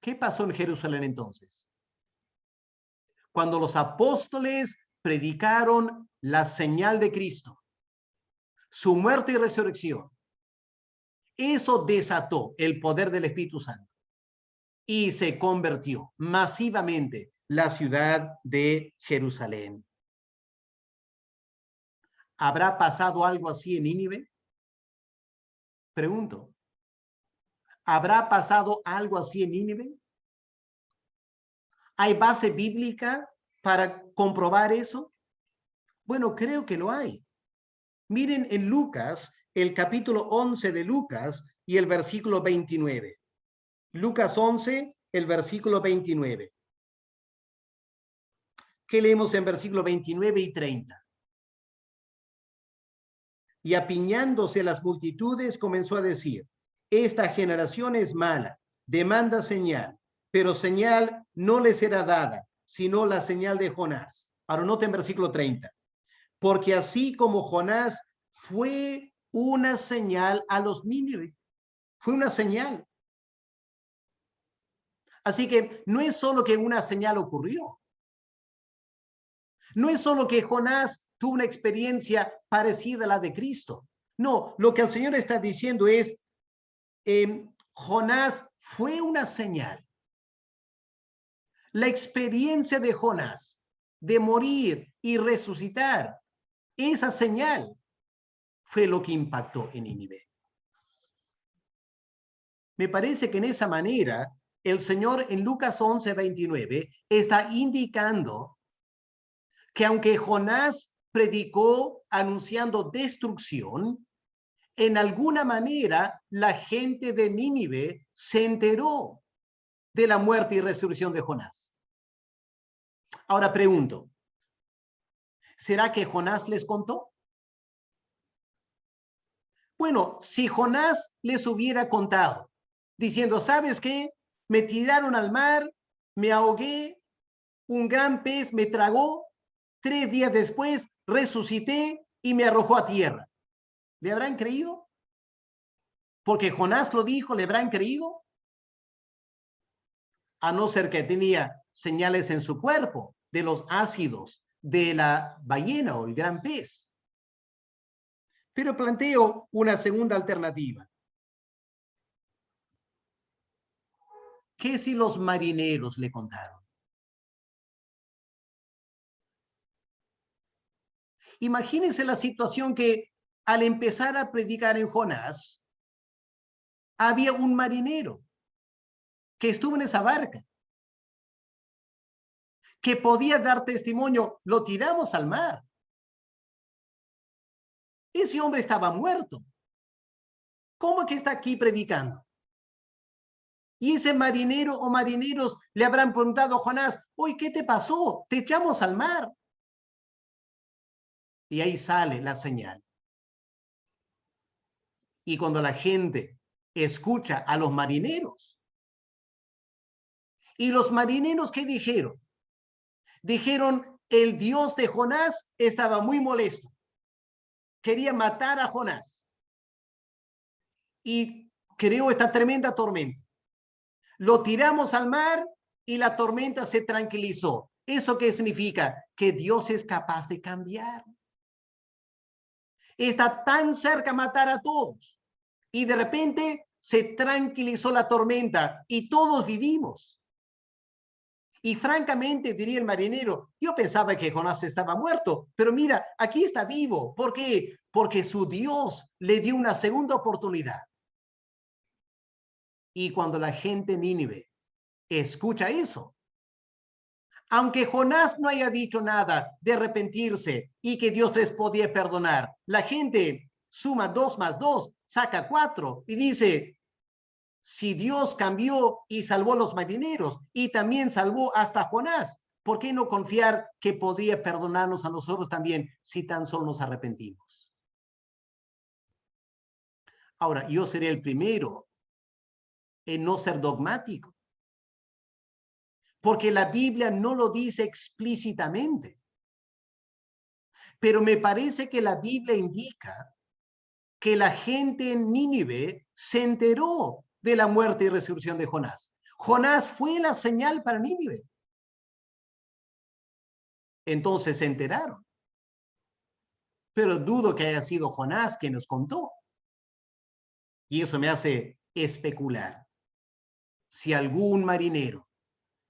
¿Qué pasó en Jerusalén entonces? Cuando los apóstoles predicaron la señal de Cristo, su muerte y resurrección, eso desató el poder del Espíritu Santo y se convirtió masivamente la ciudad de Jerusalén. ¿Habrá pasado algo así en Nínive? Pregunto. ¿Habrá pasado algo así en Nínive? ¿Hay base bíblica para comprobar eso? Bueno, creo que lo hay. Miren en Lucas, el capítulo 11 de Lucas y el versículo 29. Lucas 11, el versículo 29. ¿Qué leemos en versículo 29 y 30? Y apiñándose las multitudes comenzó a decir: esta generación es mala, demanda señal, pero señal no le será dada, sino la señal de Jonás. Ahora noten versículo 30. Porque así como Jonás fue una señal a los Nínive, fue una señal. Así que no es solo que una señal ocurrió. No es solo que Jonás tuvo una experiencia parecida a la de Cristo. No, lo que el Señor está diciendo es, Jonás fue una señal. La experiencia de Jonás de morir y resucitar, esa señal fue lo que impactó en Nínive. Me parece que en esa manera el Señor en Lucas 11, 29 está indicando que aunque Jonás predicó anunciando destrucción, en alguna manera la gente de Nínive se enteró de la muerte y resurrección de Jonás. Ahora pregunto, ¿será que Jonás les contó? Bueno, si Jonás les hubiera contado, diciendo, ¿sabes qué? me tiraron al mar, me ahogué, un gran pez me tragó, 3 días después resucité y me arrojó a tierra. ¿Le habrán creído? Porque Jonás lo dijo, ¿le habrán creído? A no ser que tenía señales en su cuerpo de los ácidos de la ballena o el gran pez. Pero planteo una segunda alternativa. ¿Qué si los marineros le contaron? Imagínense la situación que al empezar a predicar en Jonás, había un marinero que estuvo en esa barca, que podía dar testimonio, lo tiramos al mar. Ese hombre estaba muerto. ¿Cómo que está aquí predicando? Y ese marinero o marineros le habrán preguntado a Jonás, oye, ¿qué te pasó? Te echamos al mar. Y ahí sale la señal. Y cuando la gente escucha a los marineros, y los marineros, ¿qué dijeron? Dijeron, el Dios de Jonás estaba muy molesto. Quería matar a Jonás. Y creó esta tremenda tormenta. Lo tiramos al mar y la tormenta se tranquilizó. ¿Eso qué significa? Que Dios es capaz de cambiar. Está tan cerca a matar a todos. Y de repente se tranquilizó la tormenta y todos vivimos. Y francamente, diría el marinero, yo pensaba que Jonás estaba muerto, pero mira, aquí está vivo. ¿Por qué? Porque su Dios le dio una segunda oportunidad. Y cuando la gente en Nínive escucha eso, aunque Jonás no haya dicho nada de arrepentirse y que Dios les podía perdonar, la gente suma 2 más 2, saca 4 y dice, si Dios cambió y salvó a los marineros y también salvó hasta Jonás, ¿por qué no confiar que podría perdonarnos a nosotros también si tan solo nos arrepentimos? Ahora, yo seré el primero en no ser dogmático, porque la Biblia no lo dice explícitamente. Pero me parece que la Biblia indica que la gente en Nínive se enteró de la muerte y resurrección de Jonás. Jonás fue la señal para Nínive. Entonces se enteraron. Pero dudo que haya sido Jonás quien nos contó. Y eso me hace especular. Si algún marinero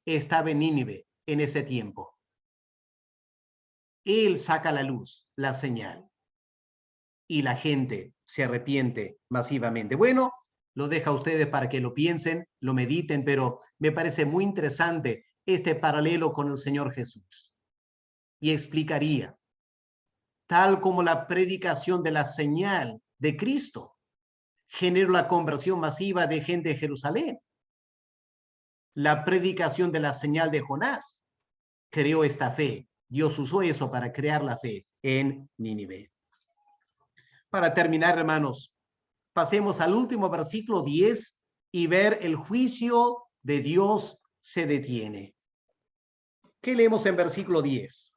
estaba en Nínive en ese tiempo, él saca a la luz la señal y la gente se arrepiente masivamente. Bueno, lo dejo a ustedes para que lo piensen, lo mediten, pero me parece muy interesante este paralelo con el Señor Jesús. Y explicaría, tal como la predicación de la señal de Cristo generó la conversión masiva de gente de Jerusalén, la predicación de la señal de Jonás creó esta fe. Dios usó eso para crear la fe en Nínive. Para terminar, hermanos, pasemos al último versículo 10 y ver el juicio de Dios se detiene. ¿Qué leemos en versículo 10?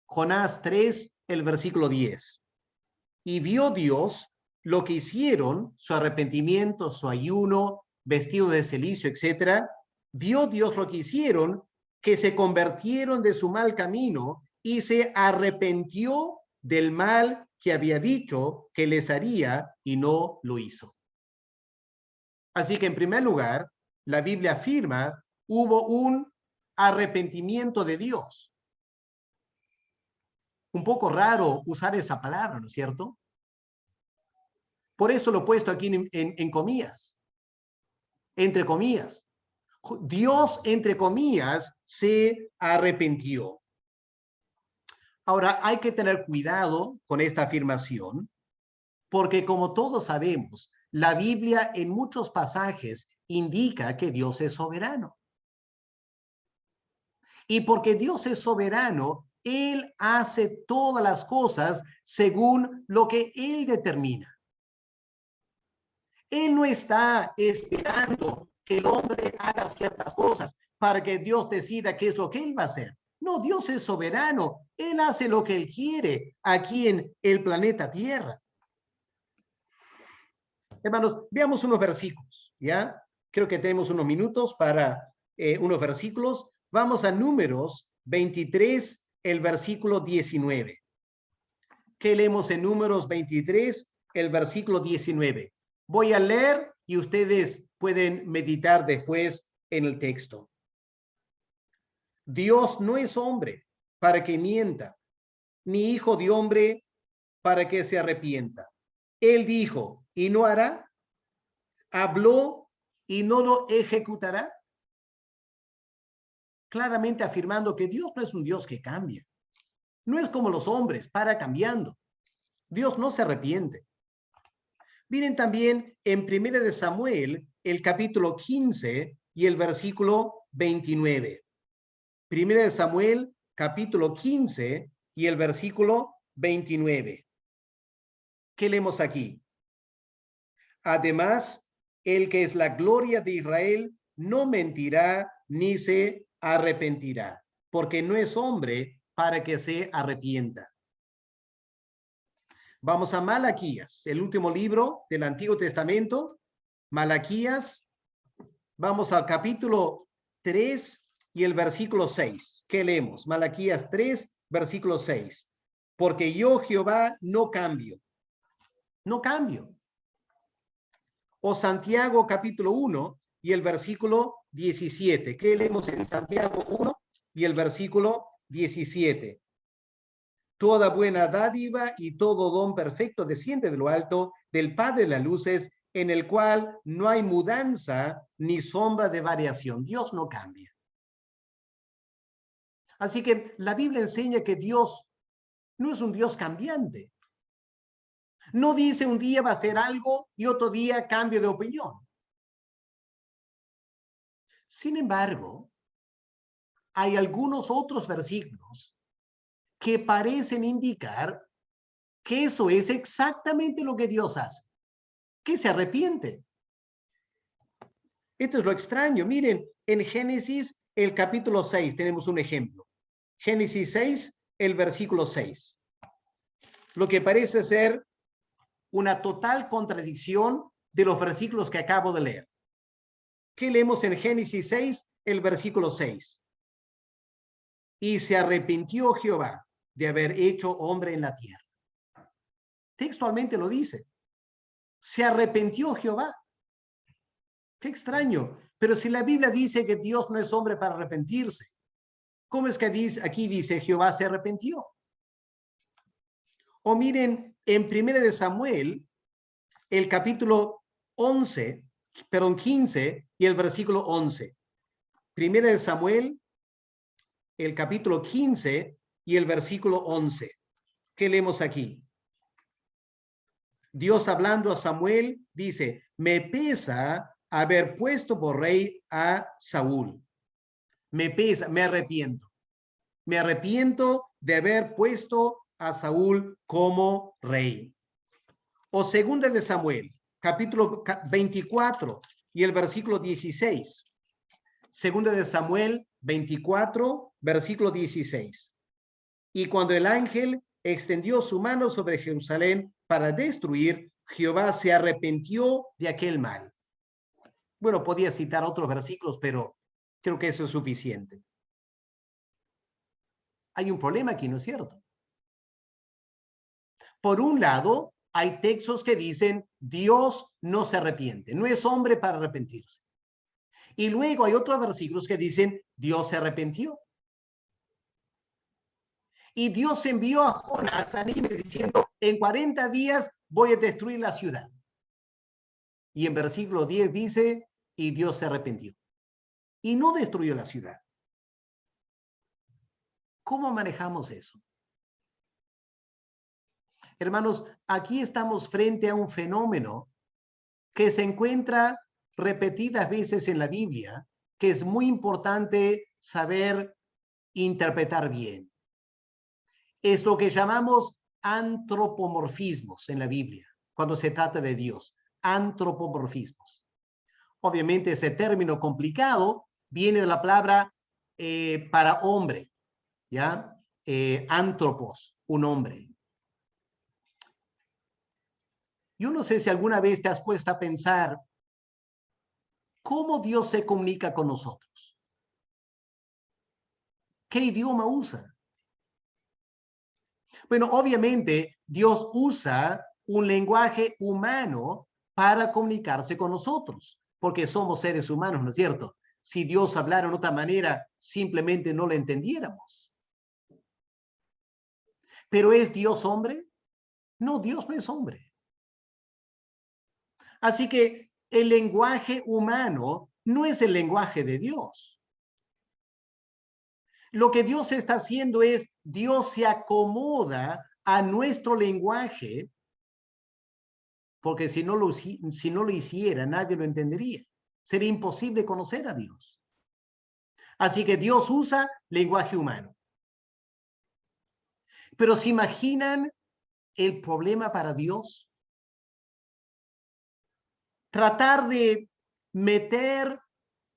Jonás 3, el versículo 10. Y vio Dios lo que hicieron, su arrepentimiento, su ayuno, vestido de cilicio, etcétera. Vio Dios lo que hicieron, que se convirtieron de su mal camino y se arrepintió del mal que había dicho que les haría y no lo hizo. Así que en primer lugar, la Biblia afirma, hubo un arrepentimiento de Dios. Un poco raro usar esa palabra, ¿no es cierto? Por eso lo he puesto aquí en comillas, entre comillas. Dios, entre comillas, se arrepintió. Ahora, hay que tener cuidado con esta afirmación, porque como todos sabemos, la Biblia en muchos pasajes indica que Dios es soberano. Y porque Dios es soberano, Él hace todas las cosas según lo que Él determina. Él no está esperando que el hombre haga ciertas cosas para que Dios decida qué es lo que él va a hacer. No, Dios es soberano. Él hace lo que él quiere aquí en el planeta Tierra. Hermanos, veamos unos versículos, ¿ya? Creo que tenemos unos minutos para unos versículos. Vamos a Números 23, el versículo 19. ¿Qué leemos en Números 23, el versículo 19? Voy a leer y ustedes pueden meditar después en el texto. Dios no es hombre para que mienta, ni hijo de hombre para que se arrepienta. Él dijo y no hará, habló y no lo ejecutará. Claramente afirmando que Dios no es un Dios que cambia. No es como los hombres, para cambiando. Dios no se arrepiente. Miren también en 1 de Samuel, el capítulo 15 y el versículo 29. 1 de Samuel, capítulo 15 y el versículo 29. ¿Qué leemos aquí? Además, el que es la gloria de Israel no mentirá ni se arrepentirá, porque no es hombre para que se arrepienta. Vamos a Malaquías, el último libro del Antiguo Testamento. Malaquías, vamos al capítulo 3 y el versículo 6. ¿Qué leemos? Malaquías 3, versículo 6. Porque yo, Jehová, no cambio. No cambio. O Santiago capítulo 1 y el versículo 17. ¿Qué leemos en Santiago 1 y el versículo 17? Toda buena dádiva y todo don perfecto desciende de lo alto del Padre de las luces, en el cual no hay mudanza ni sombra de variación. Dios no cambia. Así que la Biblia enseña que Dios no es un Dios cambiante. No dice un día va a hacer algo y otro día cambio de opinión. Sin embargo, hay algunos otros versículos que parecen indicar que eso es exactamente lo que Dios hace, que se arrepiente. Esto es lo extraño. Miren, en Génesis, el capítulo 6, tenemos un ejemplo. Génesis 6, el versículo 6. Lo que parece ser una total contradicción de los versículos que acabo de leer. ¿Qué leemos en Génesis 6, el versículo 6? Y se arrepintió Jehová de haber hecho hombre en la tierra. Textualmente lo dice. Se arrepintió Jehová. Qué extraño. Pero si la Biblia dice que Dios no es hombre para arrepentirse, ¿cómo es que aquí dice Jehová se arrepintió? O miren, en 1 de Samuel, el capítulo 15 y el versículo 11. 1 de Samuel, el capítulo 15 y el versículo 11. ¿Qué leemos aquí? Dios hablando a Samuel dice, me pesa haber puesto por rey a Saúl. Me pesa, me arrepiento. Me arrepiento de haber puesto a Saúl como rey. O segunda de Samuel, capítulo 24 y el versículo 16. Segunda de Samuel 24, versículo 16. Y cuando el ángel extendió su mano sobre Jerusalén para destruir, Jehová se arrepintió de aquel mal. Bueno, podía citar otros versículos, pero creo que eso es suficiente. Hay un problema aquí, ¿no es cierto? Por un lado, hay textos que dicen, Dios no se arrepiente, no es hombre para arrepentirse. Y luego hay otros versículos que dicen, Dios se arrepintió. Y Dios envió a Jonás a Nínive diciendo, en 40 días voy a destruir la ciudad. Y en versículo 10 dice, y Dios se arrepintió. Y no destruyó la ciudad. ¿Cómo manejamos eso? Hermanos, aquí estamos frente a un fenómeno que se encuentra repetidas veces en la Biblia, que es muy importante saber interpretar bien. Es lo que llamamos antropomorfismos en la Biblia, cuando se trata de Dios, antropomorfismos. Obviamente ese término complicado viene de la palabra para hombre, ¿ya? Antropos, un hombre. Yo no sé si alguna vez te has puesto a pensar cómo Dios se comunica con nosotros. ¿Qué idioma usa? Bueno, obviamente Dios usa un lenguaje humano para comunicarse con nosotros, porque somos seres humanos, ¿no es cierto? Si Dios hablara de otra manera, simplemente no lo entendiéramos. ¿Pero es Dios hombre? No, Dios no es hombre. Así que el lenguaje humano no es el lenguaje de Dios. Lo que Dios está haciendo es, Dios se acomoda a nuestro lenguaje, porque si no lo hiciera, nadie lo entendería. Sería imposible conocer a Dios. Así que Dios usa lenguaje humano. Pero ¿se imaginan el problema para Dios? Tratar de meter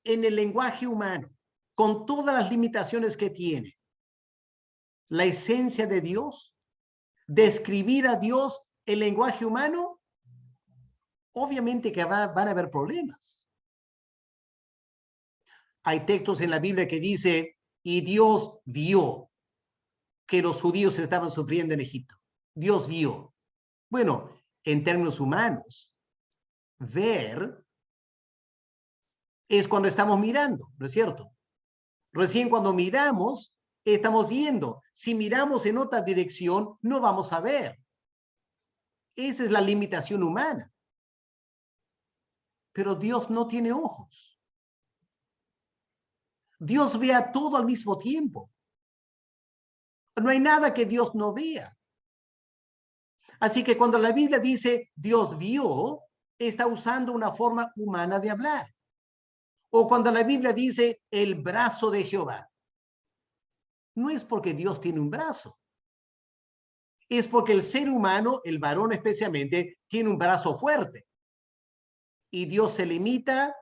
en el lenguaje humano, con todas las limitaciones que tiene, la esencia de Dios, describir a Dios en lenguaje humano, obviamente que van a haber problemas. Hay textos en la Biblia que dice, y Dios vio que los judíos estaban sufriendo en Egipto. Dios vio. Bueno, en términos humanos, ver es cuando estamos mirando, ¿no es cierto? Recién cuando miramos, estamos viendo. Si miramos en otra dirección, no vamos a ver. Esa es la limitación humana. Pero Dios no tiene ojos. Dios ve a todo al mismo tiempo. No hay nada que Dios no vea. Así que cuando la Biblia dice Dios vio, está usando una forma humana de hablar. O cuando la Biblia dice el brazo de Jehová, no es porque Dios tiene un brazo. Es porque el ser humano, el varón especialmente, tiene un brazo fuerte. Y Dios se limita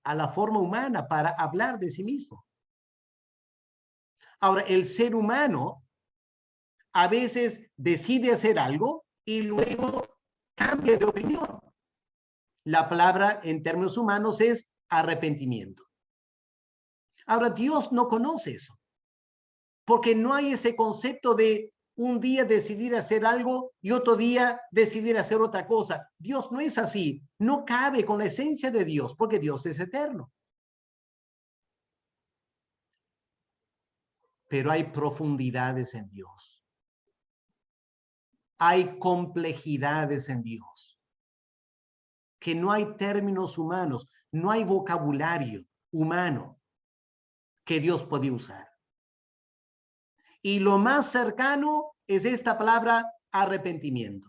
a la forma humana para hablar de sí mismo. Ahora, el ser humano a veces decide hacer algo y luego cambia de opinión. La palabra en términos humanos es arrepentimiento. Ahora, Dios no conoce eso, porque no hay ese concepto de un día decidir hacer algo y otro día decidir hacer otra cosa. Dios no es así, no cabe con la esencia de Dios, porque Dios es eterno. Pero hay profundidades en Dios. Hay complejidades en Dios. Que no hay términos humanos, no hay vocabulario humano que Dios puede usar. Y lo más cercano es esta palabra arrepentimiento.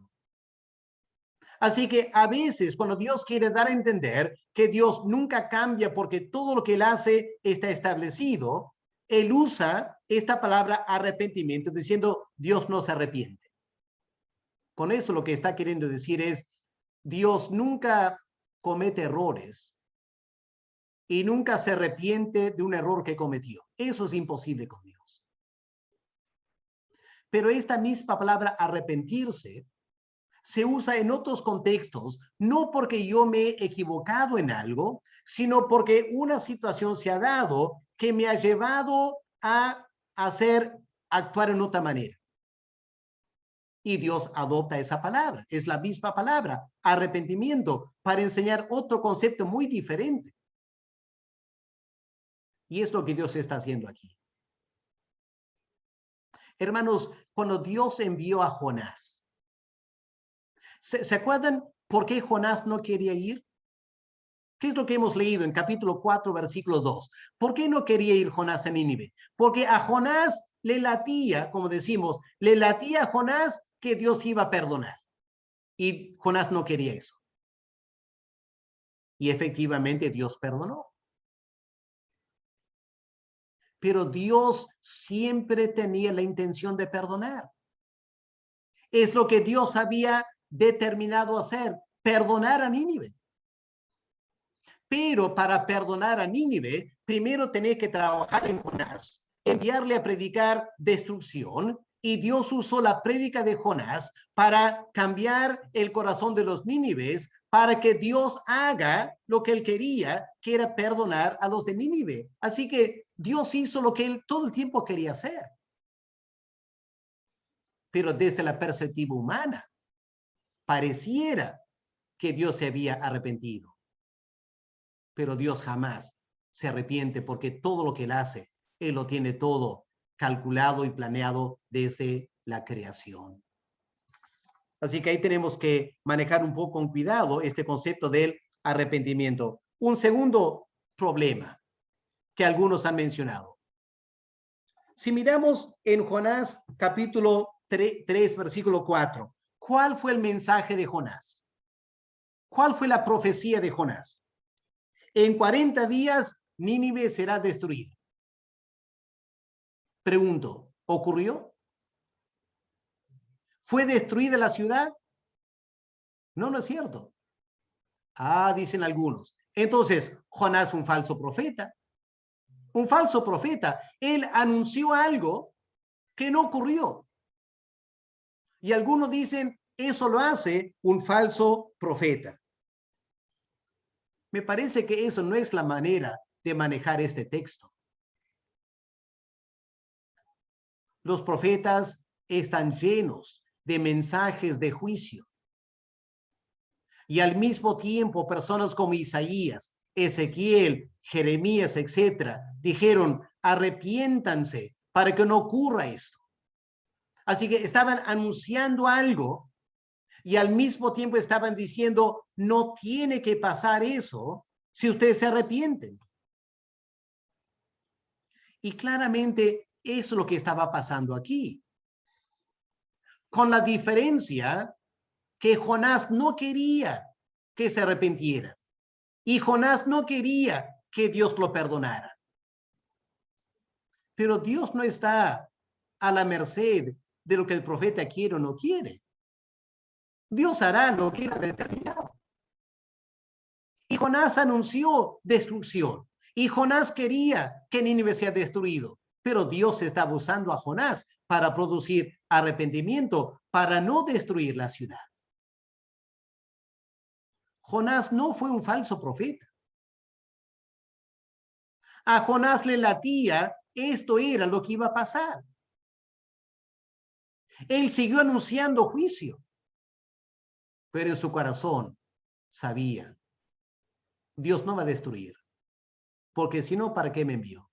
Así que a veces cuando Dios quiere dar a entender que Dios nunca cambia porque todo lo que Él hace está establecido, Él usa esta palabra arrepentimiento diciendo Dios no se arrepiente. Con eso lo que está queriendo decir es Dios nunca comete errores y nunca se arrepiente de un error que cometió. Eso es imposible con Dios. Pero esta misma palabra arrepentirse se usa en otros contextos, no porque yo me he equivocado en algo, sino porque una situación se ha dado que me ha llevado a actuar en otra manera. Y Dios adopta esa palabra, es la misma palabra, arrepentimiento, para enseñar otro concepto muy diferente. Y es lo que Dios está haciendo aquí. Hermanos, cuando Dios envió a Jonás, ¿se acuerdan por qué Jonás no quería ir? ¿Qué es lo que hemos leído en capítulo 4, versículo 2? ¿Por qué no quería ir Jonás a Nínive? Porque a Jonás le latía, como decimos, le latía a Jonás que Dios iba a perdonar. Y Jonás no quería eso. Y efectivamente Dios perdonó. Pero Dios siempre tenía la intención de perdonar. Es lo que Dios había determinado hacer, perdonar a Nínive. Pero para perdonar a Nínive, primero tenía que trabajar en Jonás, enviarle a predicar destrucción, y Dios usó la prédica de Jonás para cambiar el corazón de los nínives, para que Dios haga lo que él quería, que era perdonar a los de Nínive. Así que Dios hizo lo que él todo el tiempo quería hacer. Pero desde la perspectiva humana, pareciera que Dios se había arrepentido. Pero Dios jamás se arrepiente, porque todo lo que él hace, él lo tiene todo calculado y planeado desde la creación. Así que ahí tenemos que manejar un poco con cuidado este concepto del arrepentimiento. Un segundo problema que algunos han mencionado. Si miramos en Jonás capítulo 3, versículo 4, ¿cuál fue el mensaje de Jonás? ¿Cuál fue la profecía de Jonás? En 40 días Nínive será destruida. Pregunto, ¿ocurrió? ¿Fue destruida la ciudad? No, no es cierto. Dicen algunos. Entonces, Jonás fue un falso profeta. Un falso profeta. Él anunció algo que no ocurrió. Y algunos dicen, eso lo hace un falso profeta. Me parece que eso no es la manera de manejar este texto. Los profetas están llenos de mensajes de juicio. Y al mismo tiempo, personas como Isaías, Ezequiel, Jeremías, etcétera, dijeron, arrepiéntanse para que no ocurra esto. Así que estaban anunciando algo y al mismo tiempo estaban diciendo, no tiene que pasar eso si ustedes se arrepienten. Y claramente eso es lo que estaba pasando aquí. Con la diferencia que Jonás no quería que se arrepintiera. Y Jonás no quería que Dios lo perdonara. Pero Dios no está a la merced de lo que el profeta quiere o no quiere. Dios hará lo que él ha determinado. Y Jonás anunció destrucción. Y Jonás quería que Nínive sea destruido. Pero Dios estaba usando a Jonás para producir arrepentimiento, para no destruir la ciudad. Jonás no fue un falso profeta. A Jonás le latía, esto era lo que iba a pasar. Él siguió anunciando juicio, pero en su corazón sabía, Dios no va a destruir, porque si no, ¿para qué me envió?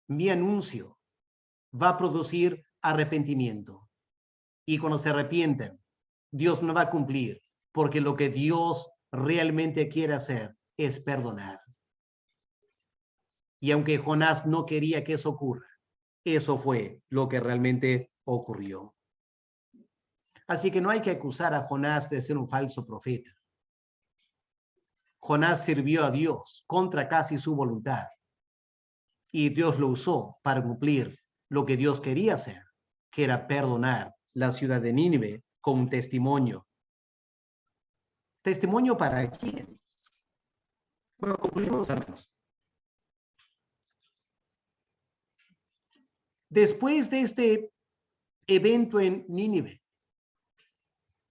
Mi anuncio va a producir arrepentimiento. Y cuando se arrepienten, Dios no va a cumplir, porque lo que Dios realmente quiere hacer es perdonar. Y aunque Jonás no quería que eso ocurra, eso fue lo que realmente ocurrió. Así que no hay que acusar a Jonás de ser un falso profeta. Jonás sirvió a Dios contra casi su voluntad. Y Dios lo usó para cumplir lo que Dios quería hacer, que era perdonar la ciudad de Nínive con un testimonio. ¿Testimonio para quién? Bueno, concluimos, hermanos. Después de este evento en Nínive,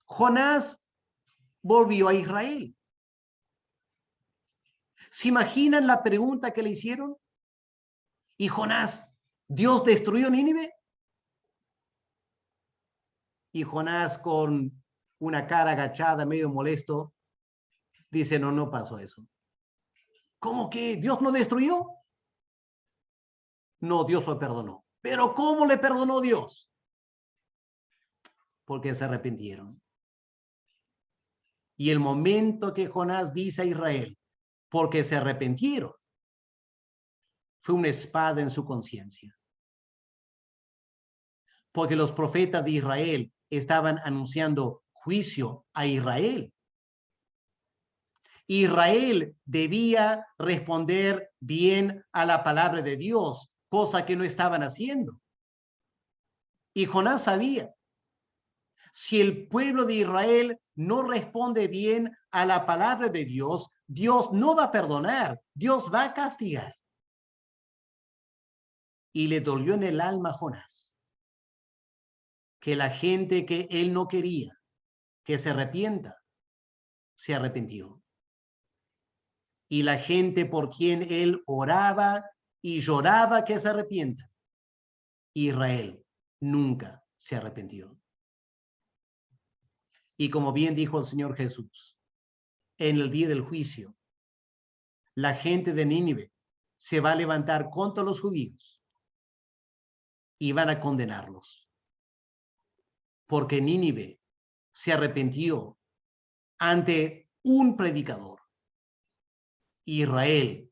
Jonás volvió a Israel. ¿Se imaginan la pregunta que le hicieron? Y Jonás, ¿Dios destruyó Nínive? Y Jonás, con una cara agachada, medio molesto, dice, no, no pasó eso. ¿Cómo que Dios no destruyó? No, Dios lo perdonó. ¿Pero cómo le perdonó Dios? Porque se arrepintieron. Y el momento que Jonás dice a Israel, porque se arrepintieron, fue una espada en su conciencia. Porque los profetas de Israel estaban anunciando juicio a Israel. Israel debía responder bien a la palabra de Dios, cosa que no estaban haciendo. Y Jonás sabía, si el pueblo de Israel no responde bien a la palabra de Dios Dios no va a perdonar, Dios va a castigar. Y le dolió en el alma a Jonás que la gente que él no quería que se arrepienta, se arrepintió. Y la gente por quien él oraba y lloraba que se arrepienta, Israel nunca se arrepintió. Y como bien dijo el Señor Jesús, en el día del juicio, la gente de Nínive se va a levantar contra los judíos y van a condenarlos. Porque Nínive se arrepintió ante un predicador. Israel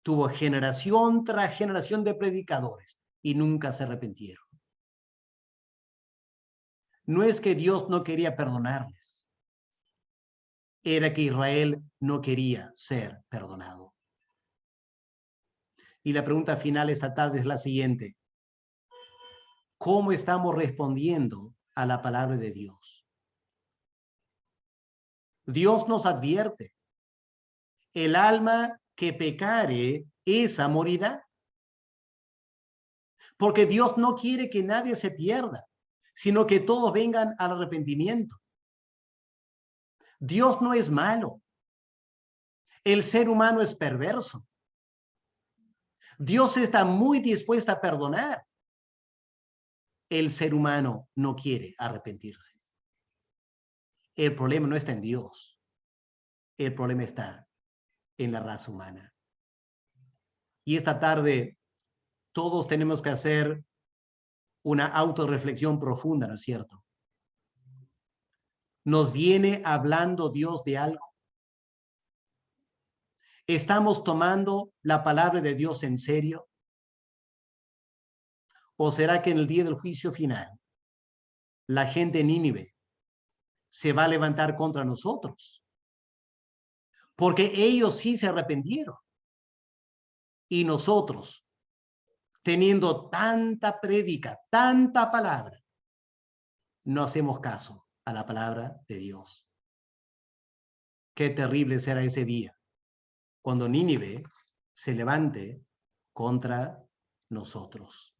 tuvo generación tras generación de predicadores y nunca se arrepintieron. No es que Dios no quería perdonarles, era que Israel no quería ser perdonado. Y la pregunta final esta tarde es la siguiente: ¿cómo estamos respondiendo a la palabra de Dios? Dios nos advierte: el alma que pecare, esa morirá. Porque Dios no quiere que nadie se pierda, sino que todos vengan al arrepentimiento. Dios no es malo. El ser humano es perverso. Dios está muy dispuesto a perdonar. El ser humano no quiere arrepentirse. El problema no está en Dios. El problema está en la raza humana. Y esta tarde todos tenemos que hacer una autorreflexión profunda, ¿no es cierto? ¿Nos viene hablando Dios de algo? ¿Estamos tomando la palabra de Dios en serio? ¿O será que en el día del juicio final la gente de Nínive se va a levantar contra nosotros? Porque ellos sí se arrepintieron. Y nosotros, teniendo tanta prédica, tanta palabra, no hacemos caso a la palabra de Dios. Qué terrible será ese día cuando Nínive se levante contra nosotros.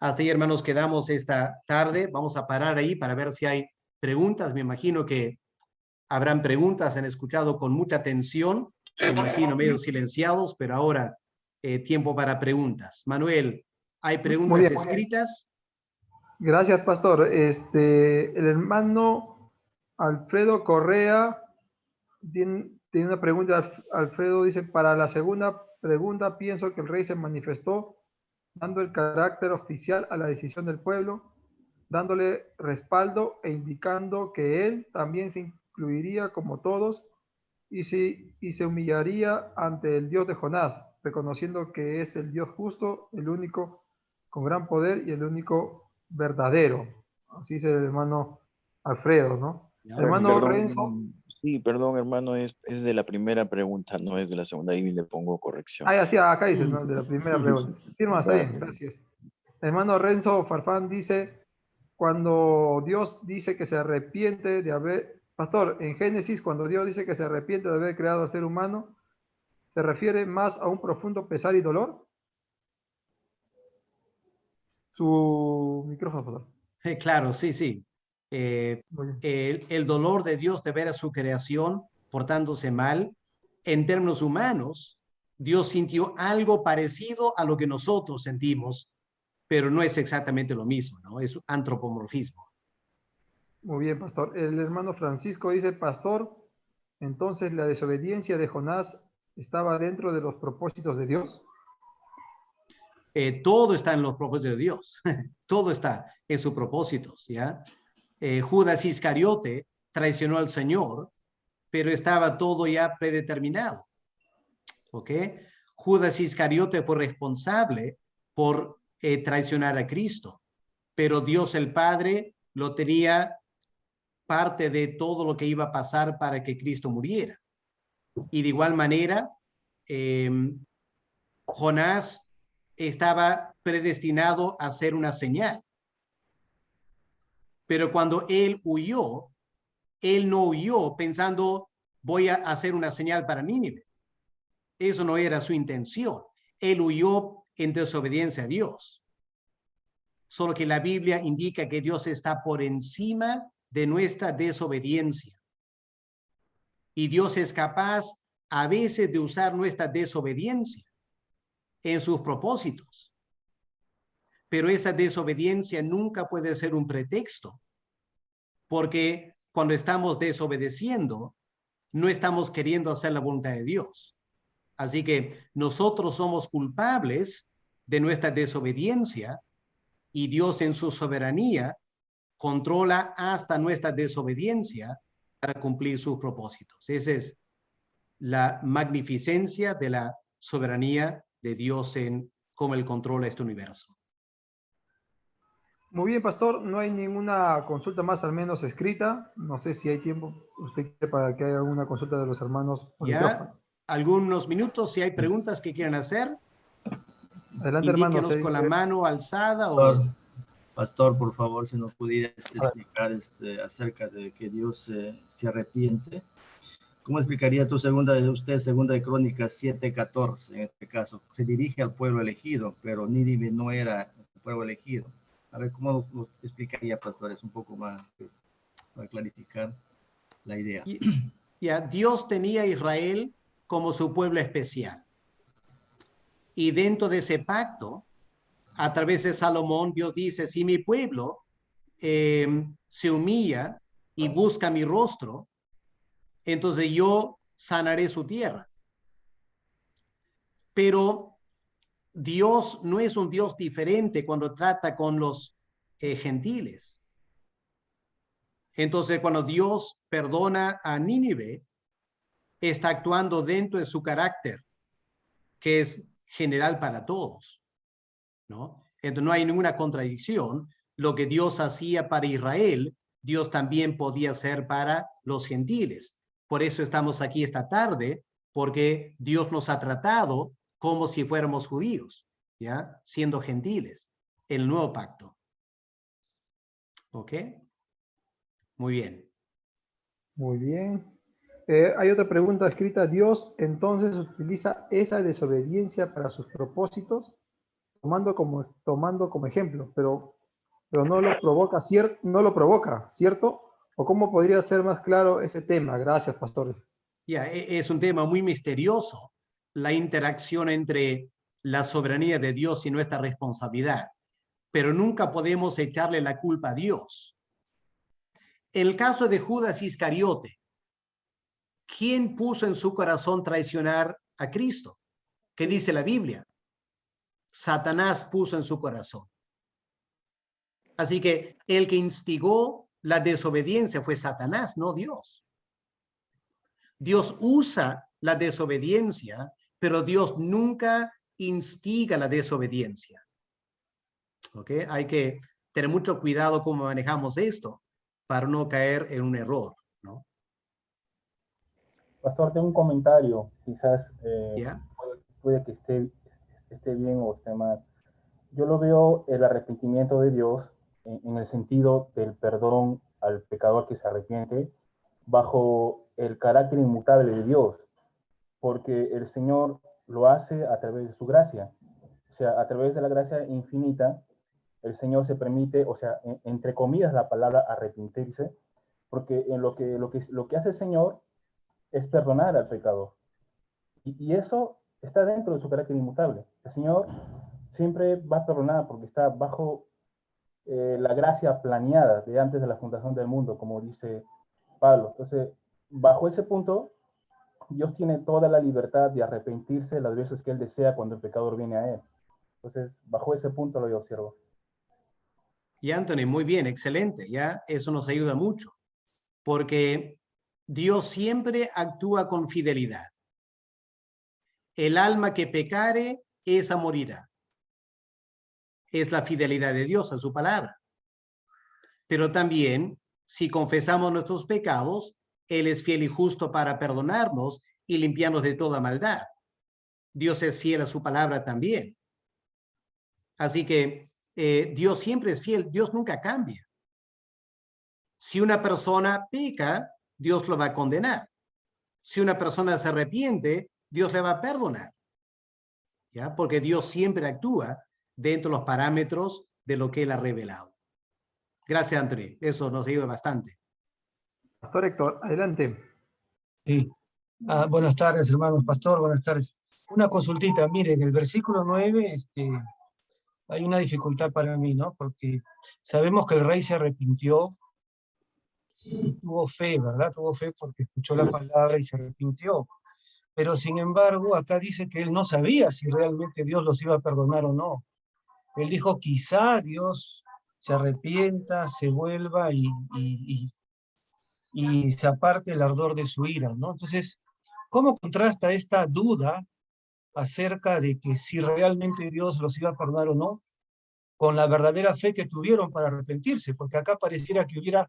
Hasta ahí, hermanos, quedamos esta tarde. Vamos a parar ahí para ver si hay preguntas. Me imagino que habrán preguntas. Han escuchado con mucha atención. Me imagino medio silenciados, pero ahora tiempo para preguntas. Manuel, ¿hay preguntas escritas? Gracias, pastor. El hermano Alfredo Correa tiene una pregunta. Alfredo dice: para la segunda pregunta, pienso que el rey se manifestó dando el carácter oficial a la decisión del pueblo, dándole respaldo e indicando que él también se incluiría como todos y se humillaría ante el Dios de Jonás, reconociendo que es el Dios justo, el único con gran poder y el único verdadero. Así dice el hermano Alfredo, ¿no? Hermano Perdón, Renzo. sí, perdón, hermano, es de la primera pregunta, no es de la segunda, ahí le pongo corrección. Ah, sí, acá dice, ¿no? De la primera pregunta. Firma, está bien, gracias. Hermano Renzo Farfán dice: cuando Dios dice que se arrepiente de haber, pastor, en Génesis, cuando Dios dice que se arrepiente de haber creado al ser humano, ¿se refiere más a un profundo pesar y dolor? Su micrófono, por favor. Claro, sí, sí. El dolor de Dios de ver a su creación portándose mal, en términos humanos, Dios sintió algo parecido a lo que nosotros sentimos, pero no es exactamente lo mismo, ¿no? Es antropomorfismo. Muy bien, pastor. El hermano Francisco dice: pastor, entonces la desobediencia de Jonás estaba dentro de los propósitos de Dios. Todo está en los propósitos de Dios. Todo está en sus propósitos, ¿ya? Judas Iscariote traicionó al Señor, pero estaba todo ya predeterminado, ¿ok? Judas Iscariote fue responsable por traicionar a Cristo, pero Dios el Padre lo tenía parte de todo lo que iba a pasar para que Cristo muriera. Y de igual manera, Jonás estaba predestinado a ser una señal. Pero cuando él huyó, él no huyó pensando voy a hacer una señal para Nínive. Eso no era su intención. Él huyó en desobediencia a Dios. Solo que la Biblia indica que Dios está por encima de nuestra desobediencia. Y Dios es capaz a veces de usar nuestra desobediencia en sus propósitos. Pero esa desobediencia nunca puede ser un pretexto, porque cuando estamos desobedeciendo, no estamos queriendo hacer la voluntad de Dios. Así que nosotros somos culpables de nuestra desobediencia y Dios en su soberanía controla hasta nuestra desobediencia para cumplir sus propósitos. Esa es la magnificencia de la soberanía de Dios en cómo Él controla este universo. Muy bien, pastor. No hay ninguna consulta más, al menos escrita. No sé si hay tiempo usted quiere para que haya alguna consulta de los hermanos por Ya, algunos minutos, si hay preguntas que quieran hacer, adelante, hermano. indíquenos con la mano alzada. Pastor, por favor, si nos pudiera explicar acerca de que Dios se arrepiente. ¿Cómo explicaría segunda de Crónicas 7:14 en este caso? Se dirige al pueblo elegido, pero Nínive no era el pueblo elegido. A ver, ¿cómo lo explicaría, pastor? Es un poco más para clarificar la idea. Ya, Dios tenía a Israel como su pueblo especial. Y dentro de ese pacto, a través de Salomón, Dios dice, si mi pueblo se humilla y busca mi rostro, entonces yo sanaré su tierra. Pero Dios no es un Dios diferente cuando trata con los gentiles. Entonces, cuando Dios perdona a Nínive, está actuando dentro de su carácter, que es general para todos, ¿no? Entonces, no hay ninguna contradicción. Lo que Dios hacía para Israel, Dios también podía hacer para los gentiles. Por eso estamos aquí esta tarde, porque Dios nos ha tratado como si fuéramos judíos, ¿ya? Siendo gentiles, el nuevo pacto. ¿Ok? Muy bien. Muy bien. Hay otra pregunta escrita. ¿Dios entonces utiliza esa desobediencia para sus propósitos? Tomando como ejemplo, pero no lo provoca, ¿cierto? ¿O cómo podría ser más claro ese tema? Gracias, pastores. Ya, es un tema muy misterioso, la interacción entre la soberanía de Dios y nuestra responsabilidad, pero nunca podemos echarle la culpa a Dios. En el caso de Judas Iscariote, ¿quién puso en su corazón traicionar a Cristo? ¿Qué dice la Biblia? Satanás puso en su corazón. Así que el que instigó la desobediencia fue Satanás, no Dios. Dios usa la desobediencia, pero Dios nunca instiga la desobediencia. ¿Ok? Hay que tener mucho cuidado cómo manejamos esto para no caer en un error, ¿no? Pastor, tengo un comentario, quizás ¿Ya? puede que esté bien o esté mal. Yo lo veo el arrepentimiento de Dios en el sentido del perdón al pecador que se arrepiente bajo el carácter inmutable de Dios, porque el Señor lo hace a través de su gracia. O sea, a través de la gracia infinita, el Señor se permite, o sea, entre comillas la palabra arrepentirse, porque en lo que hace el Señor es perdonar al pecador. Y eso está dentro de su carácter inmutable. El Señor siempre va a perdonar porque está bajo la gracia planeada de antes de la fundación del mundo, como dice Pablo. Entonces, bajo ese punto, Dios tiene toda la libertad de arrepentirse las veces que Él desea cuando el pecador viene a Él. Entonces, bajo ese punto lo yo observo. Y Anthony, muy bien, excelente, ¿ya? Eso nos ayuda mucho, porque Dios siempre actúa con fidelidad. El alma que pecare, esa morirá. Es la fidelidad de Dios a su palabra. Pero también, si confesamos nuestros pecados, Él es fiel y justo para perdonarnos y limpiarnos de toda maldad. Dios es fiel a su palabra también. Así que Dios siempre es fiel, Dios nunca cambia. Si una persona peca, Dios lo va a condenar. si una persona se arrepiente, Dios le va a perdonar, ¿ya? Porque Dios siempre actúa dentro de los parámetros de lo que Él ha revelado. Gracias, Anthony. Eso nos ayuda bastante. Pastor Héctor, adelante. Sí. Buenas tardes, hermanos pastor, buenas tardes. Una consultita, mire, en el versículo 9 hay una dificultad para mí, ¿no? Porque sabemos que el rey se arrepintió, tuvo fe, ¿verdad? Tuvo fe porque escuchó la palabra y se arrepintió. Pero sin embargo, acá dice que él no sabía si realmente Dios los iba a perdonar o no. Él dijo, quizá Dios se arrepienta, se vuelva y se aparte el ardor de su ira, ¿no? Entonces, ¿cómo contrasta esta duda acerca de que si realmente Dios los iba a perdonar o no, con la verdadera fe que tuvieron para arrepentirse? Porque acá pareciera que hubiera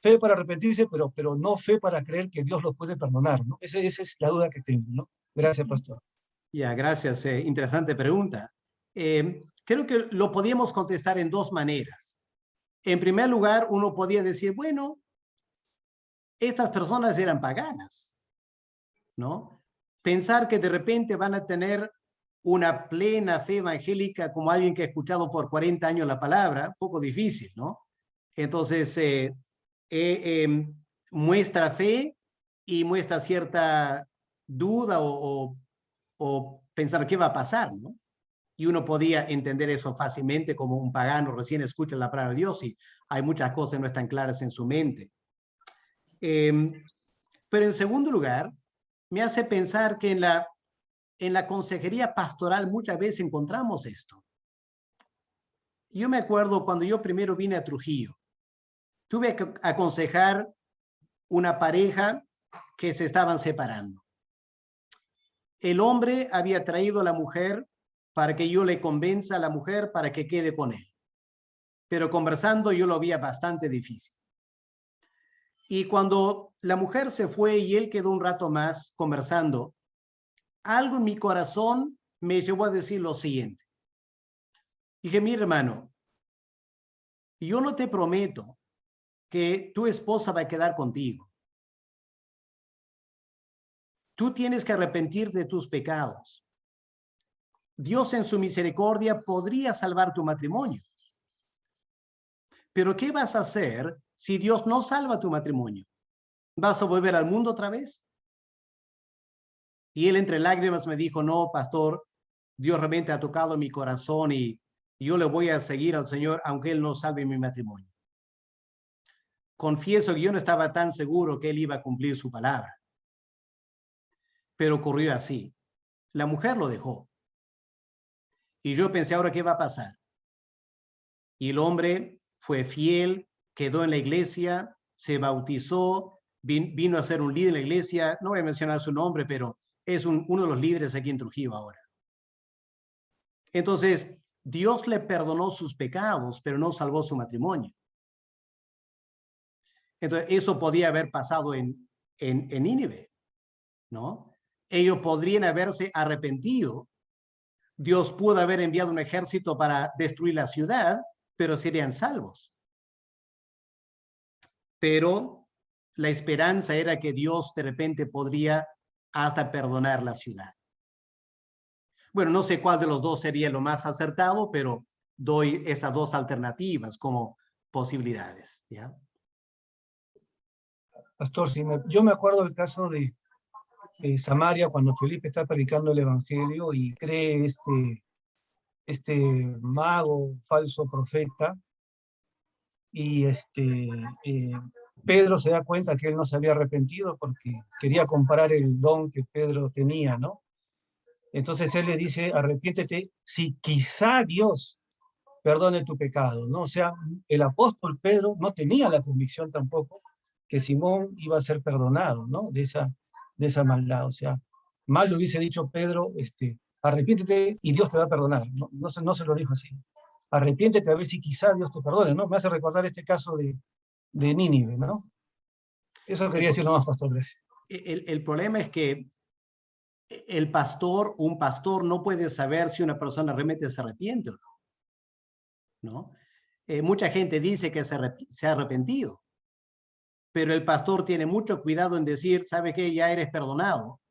fe para arrepentirse, pero no fe para creer que Dios los puede perdonar, ¿no? Esa es la duda que tengo, ¿no? Gracias, pastor. Ya, gracias. Interesante pregunta. Creo que lo podíamos contestar en dos maneras. En primer lugar, uno podía decir, bueno, estas personas eran paganas, ¿no? Pensar que de repente van a tener una plena fe evangélica como alguien que ha escuchado por 40 años la palabra, poco difícil, ¿no? Entonces, muestra fe y muestra cierta duda o pensar qué va a pasar, ¿no? Y uno podía entender eso fácilmente como un pagano recién escucha la palabra de Dios y hay muchas cosas que no están claras en su mente. Pero en segundo lugar, me hace pensar que en la consejería pastoral muchas veces encontramos esto. Yo me acuerdo cuando yo primero vine a Trujillo, tuve que aconsejar una pareja que se estaban separando. El hombre había traído a la mujer para que yo le convenza a la mujer para que quede con él. Pero conversando yo lo veía bastante difícil. Y cuando la mujer se fue y él quedó un rato más conversando, algo en mi corazón me llevó a decir lo siguiente. Dije, mi hermano, yo no te prometo que tu esposa va a quedar contigo. Tú tienes que arrepentirte de tus pecados. Dios en su misericordia podría salvar tu matrimonio. Pero ¿qué vas a hacer si Dios no salva tu matrimonio? ¿Vas a volver al mundo otra vez? Y él entre lágrimas me dijo, no, pastor, Dios realmente ha tocado mi corazón y yo le voy a seguir al Señor aunque Él no salve mi matrimonio. Confieso que yo no estaba tan seguro que Él iba a cumplir su palabra. Pero ocurrió así. La mujer lo dejó. Y yo pensé, ¿ahora qué va a pasar? Y el hombre fue fiel, quedó en la iglesia, se bautizó, vino a ser un líder en la iglesia. No voy a mencionar su nombre, pero es uno de los líderes aquí en Trujillo ahora. Entonces, Dios le perdonó sus pecados, pero no salvó su matrimonio. Entonces, eso podía haber pasado en Nínive, ¿no? Ellos podrían haberse arrepentido. Dios pudo haber enviado un ejército para destruir la ciudad, pero serían salvos. Pero la esperanza era que Dios de repente podría hasta perdonar la ciudad. Bueno, no sé cuál de los dos sería lo más acertado, pero doy esas dos alternativas como posibilidades, ¿ya? Pastor, yo me acuerdo del caso de Samaria, cuando Felipe está predicando el evangelio y cree este mago, falso profeta, y Pedro se da cuenta que él no se había arrepentido porque quería comparar el don que Pedro tenía, ¿no? Entonces él le dice, arrepiéntete si quizá Dios perdone tu pecado, ¿no? O sea, el apóstol Pedro no tenía la convicción tampoco que Simón iba a ser perdonado, ¿no? De esa maldad. O sea, mal le hubiese dicho Pedro, arrepiéntete y Dios te va a perdonar. No se lo dijo así. Arrepiéntete a ver si quizá Dios te perdone, ¿no? Me hace recordar este caso de Nínive, ¿no? Eso quería decir nomás, pastor. Gracias. El problema es que un pastor no puede saber si una persona realmente se arrepiente o no. Mucha gente dice que se ha arrepentido, pero el pastor tiene mucho cuidado en decir, ¿sabe qué? Ya eres perdonado,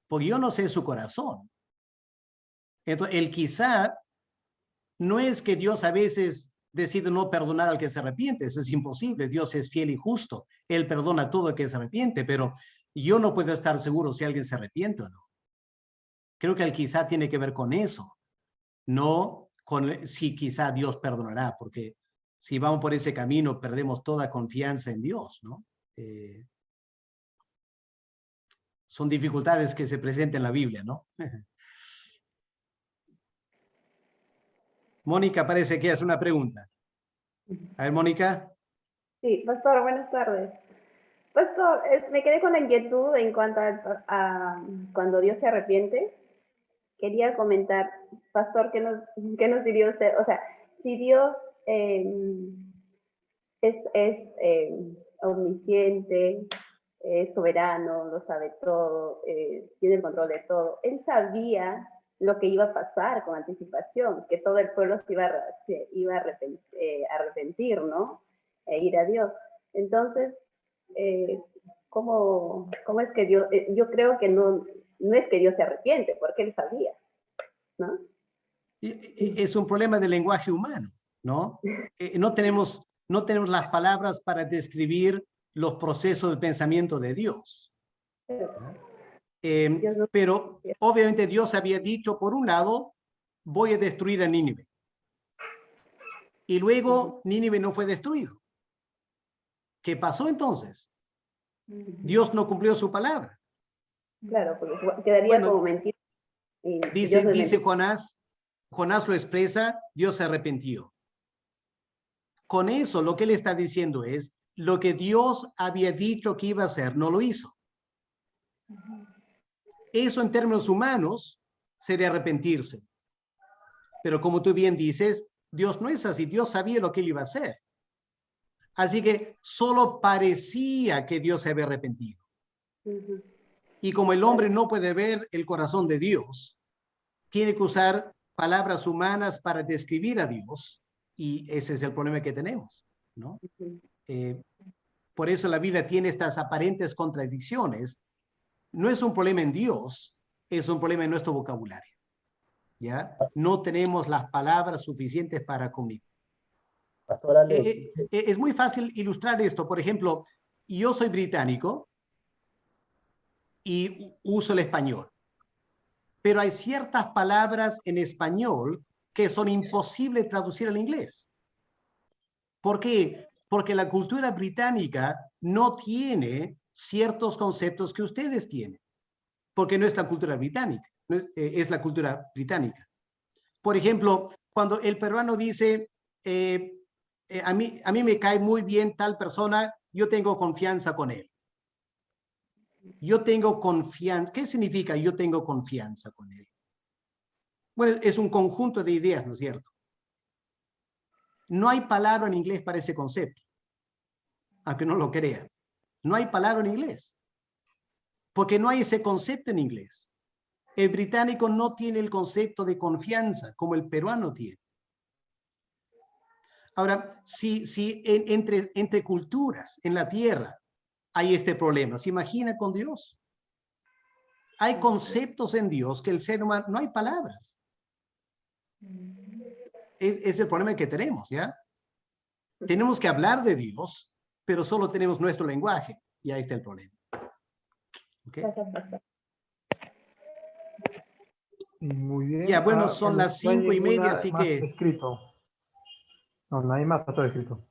porque yo no sé su corazón. Entonces, el quizá no es que Dios a veces decide no perdonar al que se arrepiente, eso es imposible, Dios es fiel y justo, Él perdona a todo el que se arrepiente, pero yo no puedo estar seguro si alguien se arrepiente o no. Creo que el quizá tiene que ver con eso, no con si quizá Dios perdonará, porque si vamos por ese camino perdemos toda confianza en Dios, ¿no? Son dificultades que se presentan en la Biblia, ¿no? Mónica parece que hace una pregunta. A ver, Mónica. Sí, pastor, buenas tardes. Pastor, me quedé con la inquietud en cuanto a cuando Dios se arrepiente. Quería comentar, pastor, ¿qué nos diría usted? O sea, si Dios es omnisciente, es soberano, lo sabe todo, tiene el control de todo, Él sabía lo que iba a pasar con anticipación, que todo el pueblo se iba a arrepentir, ¿no? E ir a Dios. Entonces, ¿cómo es que Dios, yo creo que no es que Dios se arrepiente, porque Él sabía, ¿no? Es un problema del lenguaje humano, ¿no? No tenemos las palabras para describir los procesos de pensamiento de Dios. Pero obviamente Dios había dicho, por un lado, voy a destruir a Nínive. Y luego Nínive no fue destruido. ¿Qué pasó entonces? Dios no cumplió su palabra. Claro, porque quedaría como mentir. Dice Jonás lo expresa, Dios se arrepintió. Con eso lo que él está diciendo es, lo que Dios había dicho que iba a hacer, no lo hizo. Eso en términos humanos sería arrepentirse. Pero como tú bien dices, Dios no es así, Dios sabía lo que él iba a hacer. Así que solo parecía que Dios se había arrepentido. Y como el hombre no puede ver el corazón de Dios, tiene que usar palabras humanas para describir a Dios, y ese es el problema que tenemos, ¿no? Por eso la Biblia tiene estas aparentes contradicciones. No es un problema en Dios, es un problema en nuestro vocabulario, ¿ya? No tenemos las palabras suficientes para comunicar. Pastor Alex. Es muy fácil ilustrar esto. Por ejemplo, yo soy británico y uso el español, pero hay ciertas palabras en español que son imposibles de traducir al inglés. ¿Por qué? Porque la cultura británica no tiene ciertos conceptos que ustedes tienen, porque no es la cultura británica, no es la cultura británica. Por ejemplo, cuando el peruano dice, a mí me cae muy bien tal persona, yo tengo confianza con él. Yo tengo confianza. ¿Qué significa yo tengo confianza con él? Bueno, es un conjunto de ideas, ¿no es cierto? No hay palabra en inglés para ese concepto, aunque no lo crean. No hay palabra en inglés, porque no hay ese concepto en inglés. El británico no tiene el concepto de confianza como el peruano tiene. Ahora, si entre culturas en la tierra hay este problema, ¿se imagina con Dios? Hay conceptos en Dios que el ser humano, no hay palabras. Es el problema que tenemos, ¿ya? Tenemos que hablar de Dios, pero solo tenemos nuestro lenguaje, y ahí está el problema. ¿Okay? Muy bien. Ya, bueno, son las 5:30, así que... Escrito. No hay más está escrito.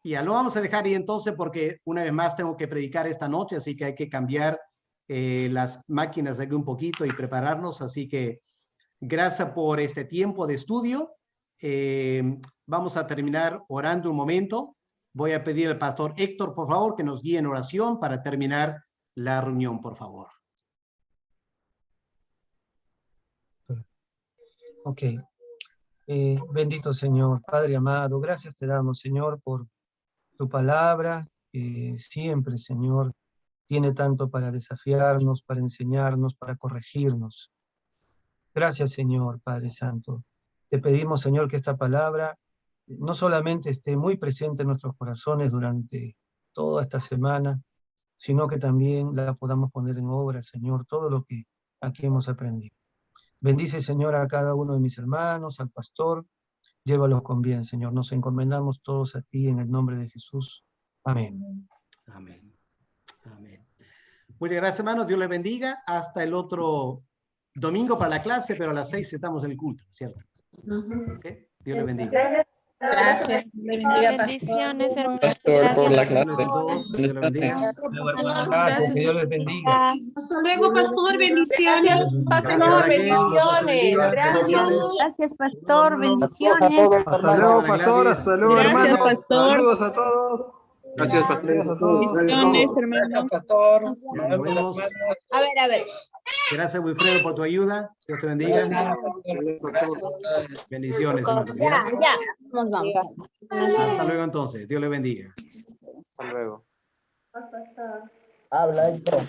Ya, lo vamos a dejar ahí entonces porque una vez más tengo que predicar esta noche, así que hay que cambiar las máquinas aquí un poquito y prepararnos, así que gracias por este tiempo de estudio. Vamos a terminar orando un momento. Voy a pedir al pastor Héctor, por favor, que nos guíe en oración para terminar la reunión, por favor. Ok. Bendito Señor, Padre amado, gracias te damos, Señor, por tu palabra, que siempre, Señor, tiene tanto para desafiarnos, para enseñarnos, para corregirnos. Gracias, Señor, Padre Santo. Te pedimos, Señor, que esta palabra no solamente esté muy presente en nuestros corazones durante toda esta semana, sino que también la podamos poner en obra, Señor, todo lo que aquí hemos aprendido. Bendice, Señor, a cada uno de mis hermanos, al pastor, llévalos con bien, Señor. Nos encomendamos todos a ti en el nombre de Jesús. Amén. Amén. Amén. Muchas gracias, hermanos. Dios les bendiga. Hasta el otro domingo para la clase, pero a las 6 estamos en el culto, ¿cierto? ¿Okay? Dios les bendiga. Gracias. Bendiciones, hermanos. Pastor, por la clase. Todos, Dios les bendiga. Gracias, que Dios les bendiga. Hasta luego, pastor. Bendiciones. Gracias, Bendiciones. Gracias, pastor. Bendiciones. Hasta luego, pastor. Hasta luego, Gracias, hermano. pastor. Saludos a todos. Gracias, pastor. Gracias a todos. Bendiciones, hermano. Pastor. Nos vemos. A ver. Gracias, Wilfredo, por tu ayuda. Dios te bendiga. Bendiciones, hermanos. Ya. Vamos. Hasta luego, entonces. Dios le bendiga. Hasta luego. Habla, Héctor.